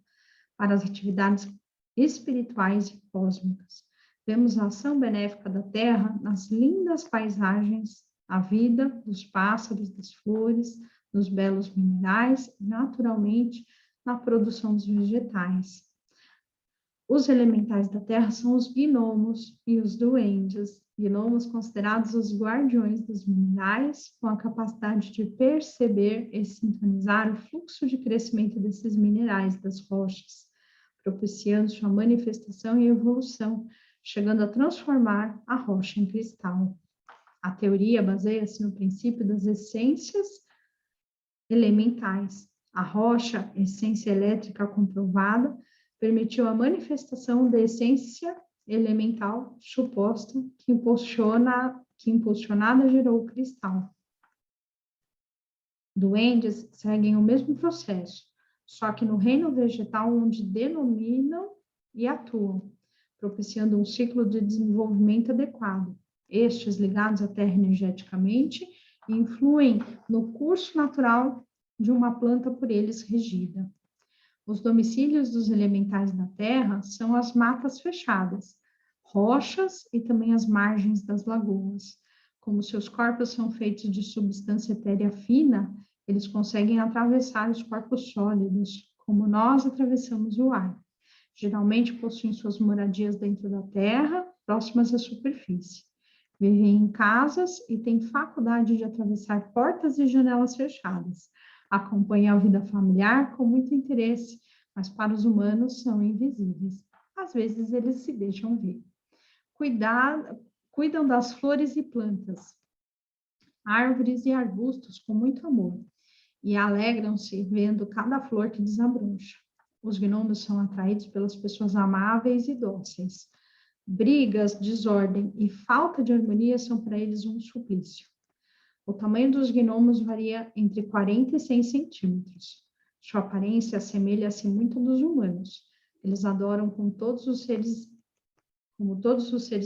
para as atividades espirituais e cósmicas. Vemos a ação benéfica da Terra nas lindas paisagens, a vida dos pássaros, das flores, nos belos minerais e, naturalmente, na produção dos vegetais. Os elementais da Terra são os gnomos e os duendes. Gnomos considerados os guardiões dos minerais, com a capacidade de perceber e sintonizar o fluxo de crescimento desses minerais, das rochas, propiciando sua manifestação e evolução, chegando a transformar a rocha em cristal. A teoria baseia-se no princípio das essências elementais. A rocha, essência elétrica comprovada, permitiu a manifestação da essência elemental suposta que impulsionada gerou o cristal. Duendes seguem o mesmo processo, só que no reino vegetal, onde denominam e atuam, propiciando um ciclo de desenvolvimento adequado. Estes, ligados à terra energeticamente, influem no curso natural de uma planta por eles regida. Os domicílios dos elementais da terra são as matas fechadas, rochas e também as margens das lagoas. Como seus corpos são feitos de substância etérea fina, eles conseguem atravessar os corpos sólidos, como nós atravessamos o ar. Geralmente possuem suas moradias dentro da terra, próximas à superfície. Vivem em casas e têm faculdade de atravessar portas e janelas fechadas. Acompanham a vida familiar com muito interesse, mas para os humanos são invisíveis. Às vezes eles se deixam ver. Cuidam das flores e plantas, árvores e arbustos com muito amor, e alegram-se vendo cada flor que desabrocha. Os gnomos são atraídos pelas pessoas amáveis e dóceis. Brigas, desordem e falta de harmonia são para eles um suplício. O tamanho dos gnomos varia entre 40 e 100 centímetros. Sua aparência assemelha-se muito à dos humanos. Eles adoram como todos os seres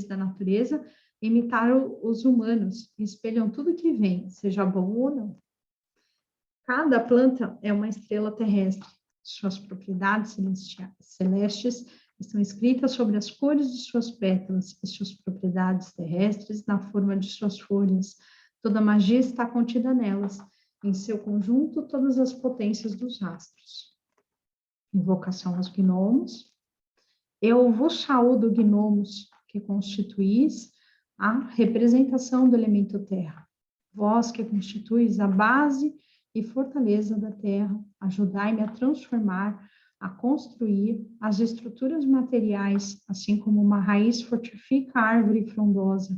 da natureza, imitar os humanos e espelham tudo que vem, seja bom ou não. Cada planta é uma estrela terrestre. Suas propriedades celestes estão escritas sobre as cores de suas pétalas e suas propriedades terrestres na forma de suas folhas. Toda a magia está contida nelas, em seu conjunto, todas as potências dos astros. Invocação aos gnomos. Eu vos saúdo, gnomos, que constituís a representação do elemento terra. Vós que constituís a base e fortaleza da terra, ajudai-me a transformar, a construir as estruturas materiais, assim como uma raiz fortifica a árvore frondosa.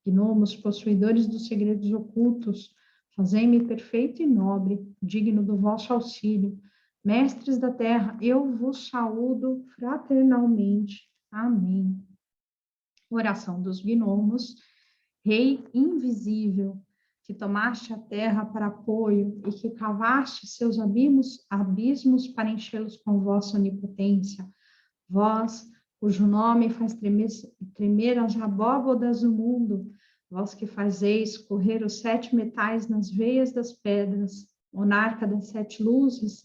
Gnomos, possuidores dos segredos ocultos, fazei-me perfeito e nobre, digno do vosso auxílio. Mestres da terra, eu vos saúdo fraternalmente. Amém. Oração dos gnomos. Rei invisível, que tomaste a terra para apoio e que cavaste seus abismos para enchê-los com vossa onipotência. Vós, cujo nome faz tremer as abóbodas do mundo, vós que fazeis correr os 7 metais nas veias das pedras, monarca das 7 luzes,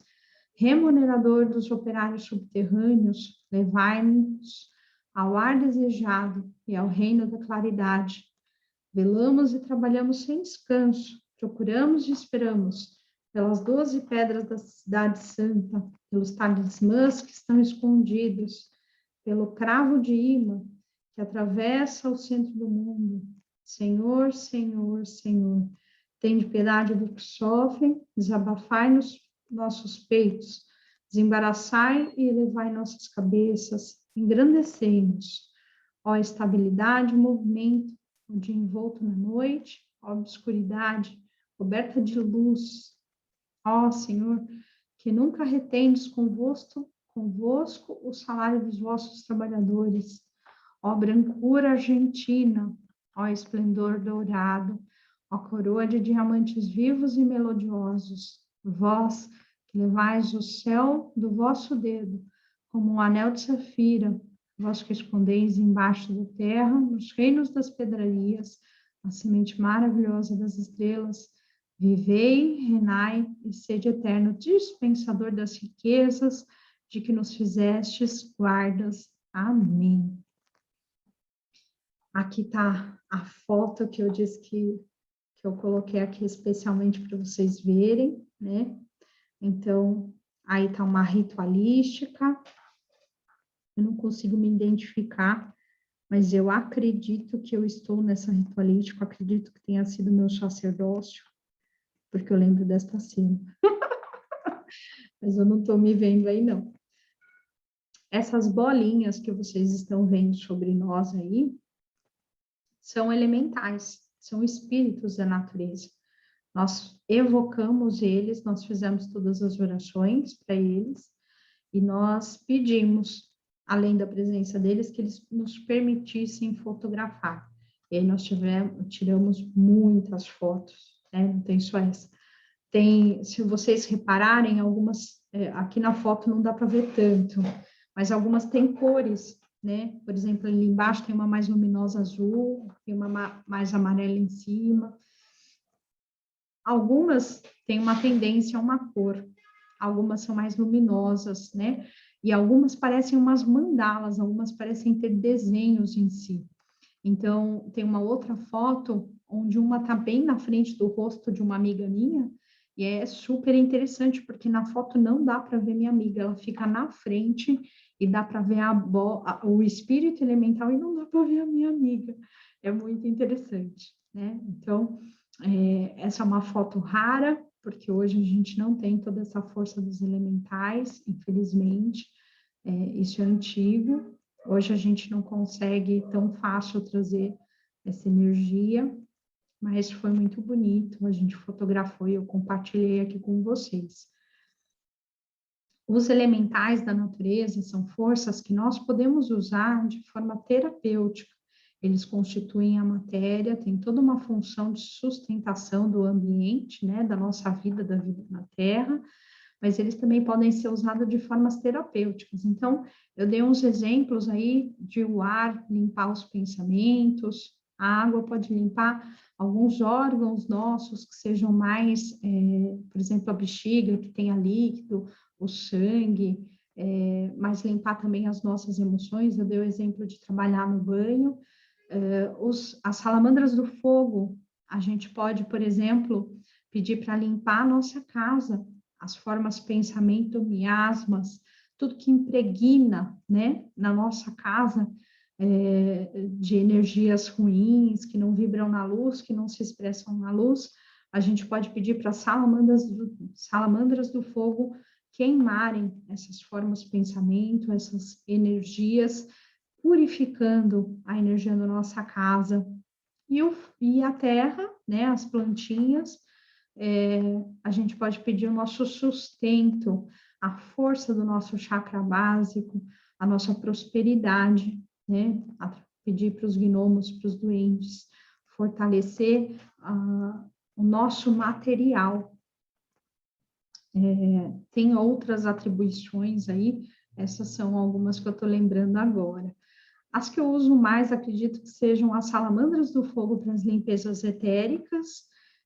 remunerador dos operários subterrâneos, levai-nos ao ar desejado e ao reino da claridade. Velamos e trabalhamos sem descanso, procuramos e esperamos pelas 12 pedras da cidade santa, pelos talismãs que estão escondidos, pelo cravo de imã que atravessa o centro do mundo. Senhor, Senhor, Senhor, tende piedade do que sofrem, desabafai nos nossos peitos, desembaraçai e elevai nossas cabeças, engrandecei-nos. Ó estabilidade, movimento, o dia envolto na noite, ó obscuridade, coberta de luz. Ó Senhor, que nunca retendes convosco o salário dos vossos trabalhadores. Ó brancura argentina, ó esplendor dourado, ó coroa de diamantes vivos e melodiosos. Vós que levais o céu do vosso dedo, como um anel de safira, vós que escondeis embaixo da terra, nos reinos das pedrarias, a semente maravilhosa das estrelas, vivei, reinai e sede eterno, dispensador das riquezas, de que nos fizestes guardas. Amém. Aqui está a foto que eu disse que eu coloquei aqui especialmente para vocês verem, né? Então, aí está uma ritualística. Eu não consigo me identificar, mas eu acredito que eu estou nessa ritualística, acredito que tenha sido meu sacerdócio, porque eu lembro desta cena. Mas eu não estou me vendo aí, não. Essas bolinhas que vocês estão vendo sobre nós aí, são elementais, são espíritos da natureza. Nós evocamos eles, nós fizemos todas as orações para eles, e nós pedimos, além da presença deles, que eles nos permitissem fotografar. E aí nós tiramos muitas fotos, né? Não tem só essa. Tem, se vocês repararem, algumas, aqui na foto não dá para ver tanto, mas algumas têm cores, né? Por exemplo, ali embaixo tem uma mais luminosa azul, tem uma mais amarela em cima. Algumas têm uma tendência a uma cor, algumas são mais luminosas, né? E algumas parecem umas mandalas, algumas parecem ter desenhos em si. Então, tem uma outra foto onde uma está bem na frente do rosto de uma amiga minha, e é super interessante, porque na foto não dá para ver minha amiga, ela fica na frente e dá para ver o espírito elemental e não dá para ver a minha amiga. É muito interessante, né? Então, essa é uma foto rara, porque hoje a gente não tem toda essa força dos elementais, infelizmente, isso é antigo. Hoje a gente não consegue tão fácil trazer essa energia, mas foi muito bonito, a gente fotografou e eu compartilhei aqui com vocês. Os elementais da natureza são forças que nós podemos usar de forma terapêutica. Eles constituem a matéria, tem toda uma função de sustentação do ambiente, né, da nossa vida, da vida na Terra, mas eles também podem ser usados de formas terapêuticas. Então, eu dei uns exemplos aí de o ar limpar os pensamentos, a água pode limpar alguns órgãos nossos que sejam mais, por exemplo, a bexiga, que tenha líquido, o sangue, mas limpar também as nossas emoções. Eu dei o exemplo de trabalhar no banho. As salamandras do fogo, a gente pode, por exemplo, pedir para limpar a nossa casa, as formas pensamento, miasmas, tudo que impregna, né, na nossa casa, de energias ruins, que não vibram na luz, que não se expressam na luz, a gente pode pedir para salamandras do fogo queimarem essas formas pensamento, essas energias, purificando a energia da nossa casa. E a terra, né, as plantinhas, a gente pode pedir o nosso sustento, a força do nosso chakra básico, a nossa prosperidade, né? Pedir para os gnomos, para os duendes, fortalecer o nosso material. Tem outras atribuições aí, essas são algumas que eu estou lembrando agora. As que eu uso mais, acredito que sejam as salamandras do fogo para as limpezas etéricas,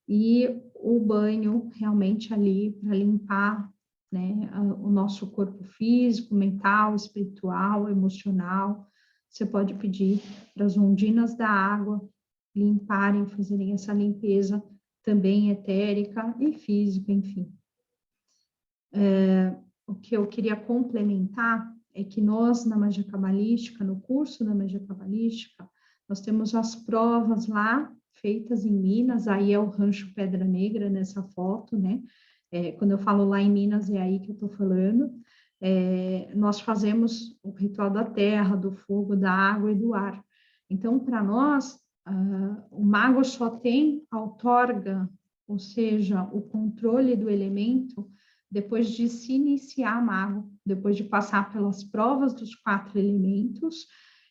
e o banho realmente ali para limpar, né, o nosso corpo físico, mental, espiritual, emocional. Você pode pedir para as ondinas da água limparem, fazerem essa limpeza também etérica e física, enfim. O que eu queria complementar é que nós, na magia cabalística, no curso da magia cabalística, nós temos as provas lá, feitas em Minas, aí é o Rancho Pedra Negra nessa foto, né? Quando eu falo lá em Minas, é aí que eu estou falando. Nós fazemos o ritual da terra, do fogo, da água e do ar. Então, para nós, o mago só tem a outorga, ou seja, o controle do elemento, depois de se iniciar mago, depois de passar pelas provas dos 4 elementos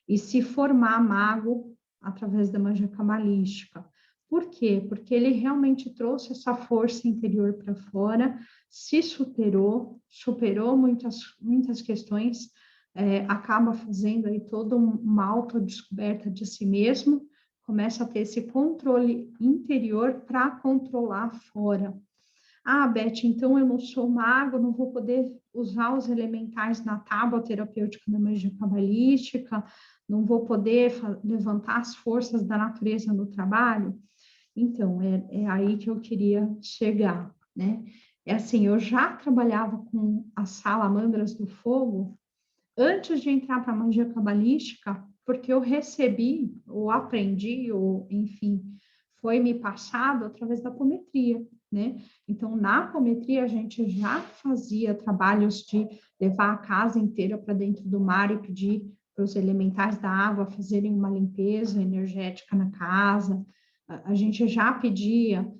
e se formar mago através da magia cabalística. Por quê? Porque ele realmente trouxe essa força interior para fora, se superou muitas questões, acaba fazendo aí toda uma autodescoberta de si mesmo, começa a ter esse controle interior para controlar fora. Ah, Beth, então eu não sou mago, não vou poder usar os elementais na tábua terapêutica da magia cabalística, não vou poder levantar as forças da natureza no trabalho. Então, é aí que eu queria chegar, né? É assim, eu já trabalhava com as salamandras do fogo antes de entrar para a magia cabalística, porque eu recebi, ou aprendi, ou enfim, foi me passado através da apometria, né? Então, na apometria, a gente já fazia trabalhos de levar a casa inteira para dentro do mar e pedir para os elementais da água fazerem uma limpeza energética na casa. A gente já pedia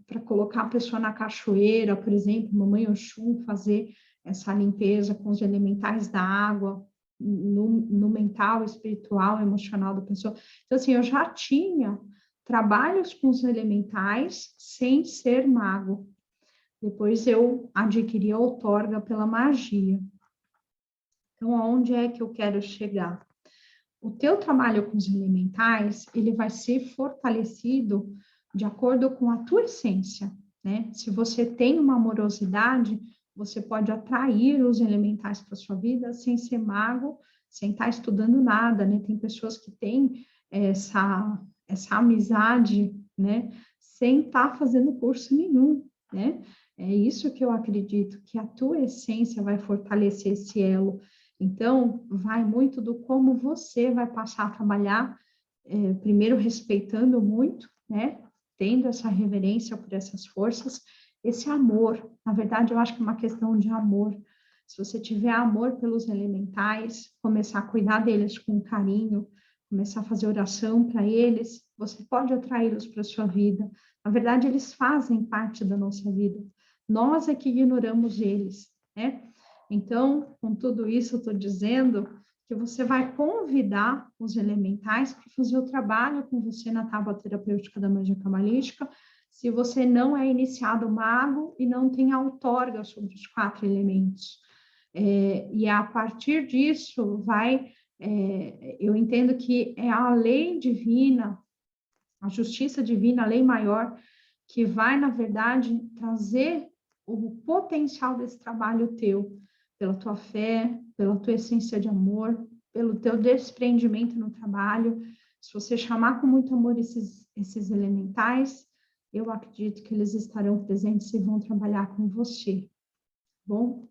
para colocar a pessoa na cachoeira, por exemplo, Mamãe Oxum fazer essa limpeza com os elementais da água, no mental, espiritual, emocional da pessoa. Então, assim, eu já tinha trabalhos com os elementais sem ser mago. Depois eu adquiri a outorga pela magia. Então, aonde é que eu quero chegar? O teu trabalho com os elementais, ele vai ser fortalecido de acordo com a tua essência, né? Se você tem uma amorosidade, você pode atrair os elementais para sua vida sem ser mago, sem estar estudando nada, né? Tem pessoas que têm essa amizade, né? Sem estar fazendo curso nenhum, né? É isso que eu acredito, que a tua essência vai fortalecer esse elo. Então, vai muito do como você vai passar a trabalhar, primeiro respeitando muito, né? Tendo essa reverência por essas forças, esse amor. Na verdade, eu acho que é uma questão de amor. Se você tiver amor pelos elementais, começar a cuidar deles com carinho, começar a fazer oração para eles, você pode atraí-los para a sua vida. Na verdade, eles fazem parte da nossa vida. Nós é que ignoramos eles, né? Então, com tudo isso, eu estou dizendo que você vai convidar os elementais para fazer o trabalho com você na tábua terapêutica da magia cabalística, se você não é iniciado mago e não tem a outorga sobre os 4 elementos. E a partir disso, eu entendo que é a lei divina, a justiça divina, a lei maior, que vai, na verdade, trazer o potencial desse trabalho teu, pela tua fé, pela tua essência de amor, pelo teu desprendimento no trabalho. Se você chamar com muito amor esses elementais, eu acredito que eles estarão presentes e vão trabalhar com você. Bom,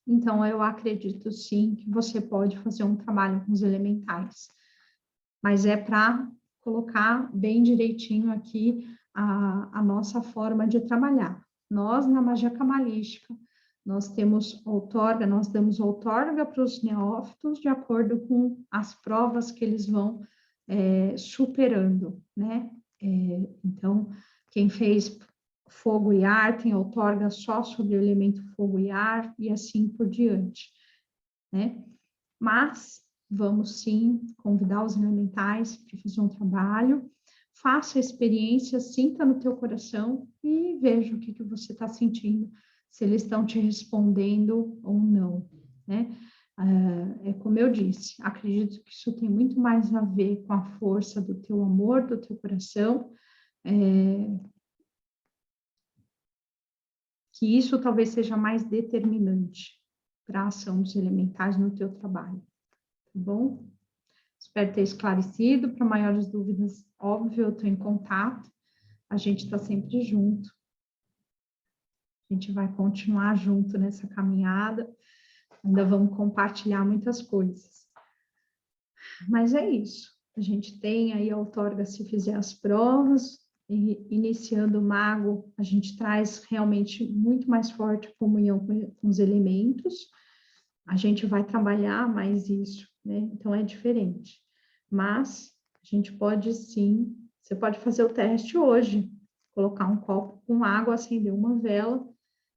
então eu acredito sim que você pode fazer um trabalho com os elementais, mas é para colocar bem direitinho aqui a nossa forma de trabalhar. Nós, na magia cabalística, nós temos outorga, nós damos outorga para os neófitos de acordo com as provas que eles vão superando, né? Então, quem fez fogo e ar tem outorga só sobre o elemento fogo e ar e assim por diante, né? Mas vamos sim convidar os elementais para fazer um trabalho, faça a experiência, sinta no teu coração e veja o que você está sentindo, se eles estão te respondendo ou não, né? É como eu disse, acredito que isso tem muito mais a ver com a força do teu amor, do teu coração, que isso talvez seja mais determinante para a ação dos elementais no teu trabalho, tá bom? Espero ter esclarecido. Para maiores dúvidas, óbvio, eu estou em contato. A gente está sempre junto. A gente vai continuar junto nessa caminhada. Ainda vamos compartilhar muitas coisas. Mas é isso. A gente tem aí a outorga se fizer as provas. E iniciando o mago, a gente traz realmente muito mais forte a comunhão com os elementos. A gente vai trabalhar mais isso, né? Então é diferente. Mas a gente pode sim, você pode fazer o teste hoje, colocar um copo com água, acender uma vela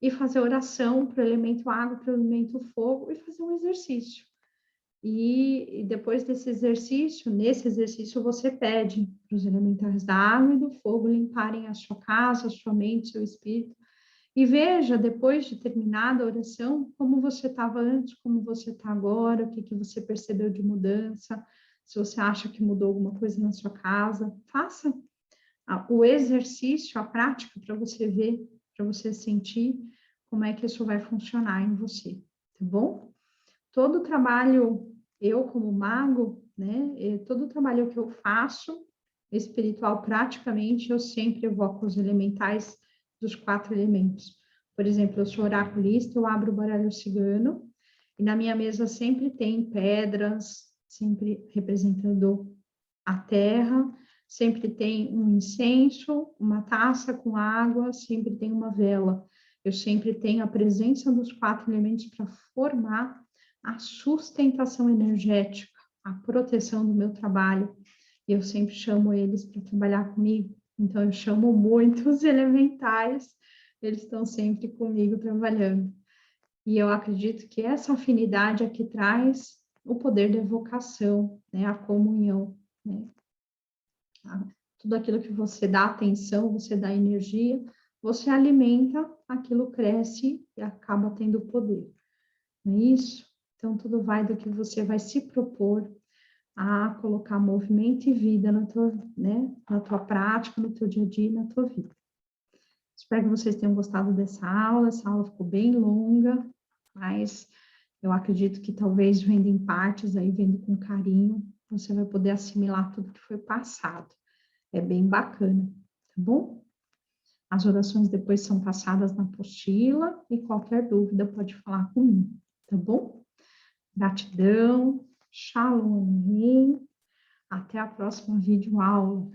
e fazer oração para o elemento água, para o elemento fogo e fazer um exercício. E depois desse exercício, nesse exercício você pede para os elementais da água e do fogo limparem a sua casa, a sua mente, seu espírito. E veja, depois de terminada a oração, como você estava antes, como você está agora, o que você percebeu de mudança, se você acha que mudou alguma coisa na sua casa, faça o exercício, a prática, para você ver, para você sentir como é que isso vai funcionar em você, tá bom? Todo o trabalho, eu como mago, né, todo o trabalho que eu faço, espiritual, praticamente, eu sempre evoco os elementais dos 4 elementos. Por exemplo, eu sou oraculista, eu abro o baralho cigano, e na minha mesa sempre tem pedras, sempre representando a terra, sempre tem um incenso, uma taça com água, sempre tem uma vela. Eu sempre tenho a presença dos 4 elementos para formar a sustentação energética, a proteção do meu trabalho. E eu sempre chamo eles para trabalhar comigo. Então, eu chamo muitos elementais, eles estão sempre comigo trabalhando. E eu acredito que essa afinidade é que traz o poder da evocação, né? A comunhão, né? Tudo aquilo que você dá atenção, você dá energia, você alimenta, aquilo cresce e acaba tendo poder. Não é isso? Então, tudo vai do que você vai se propor a colocar movimento e vida na tua, né, na tua prática, no teu dia a dia, na tua vida. Espero que vocês tenham gostado dessa aula. Essa aula ficou bem longa, mas eu acredito que talvez vendo em partes, aí vendo com carinho, você vai poder assimilar tudo que foi passado. É bem bacana, tá bom? As orações depois são passadas na apostila e qualquer dúvida pode falar comigo, tá bom? Gratidão, shalom, até a próxima videoaula.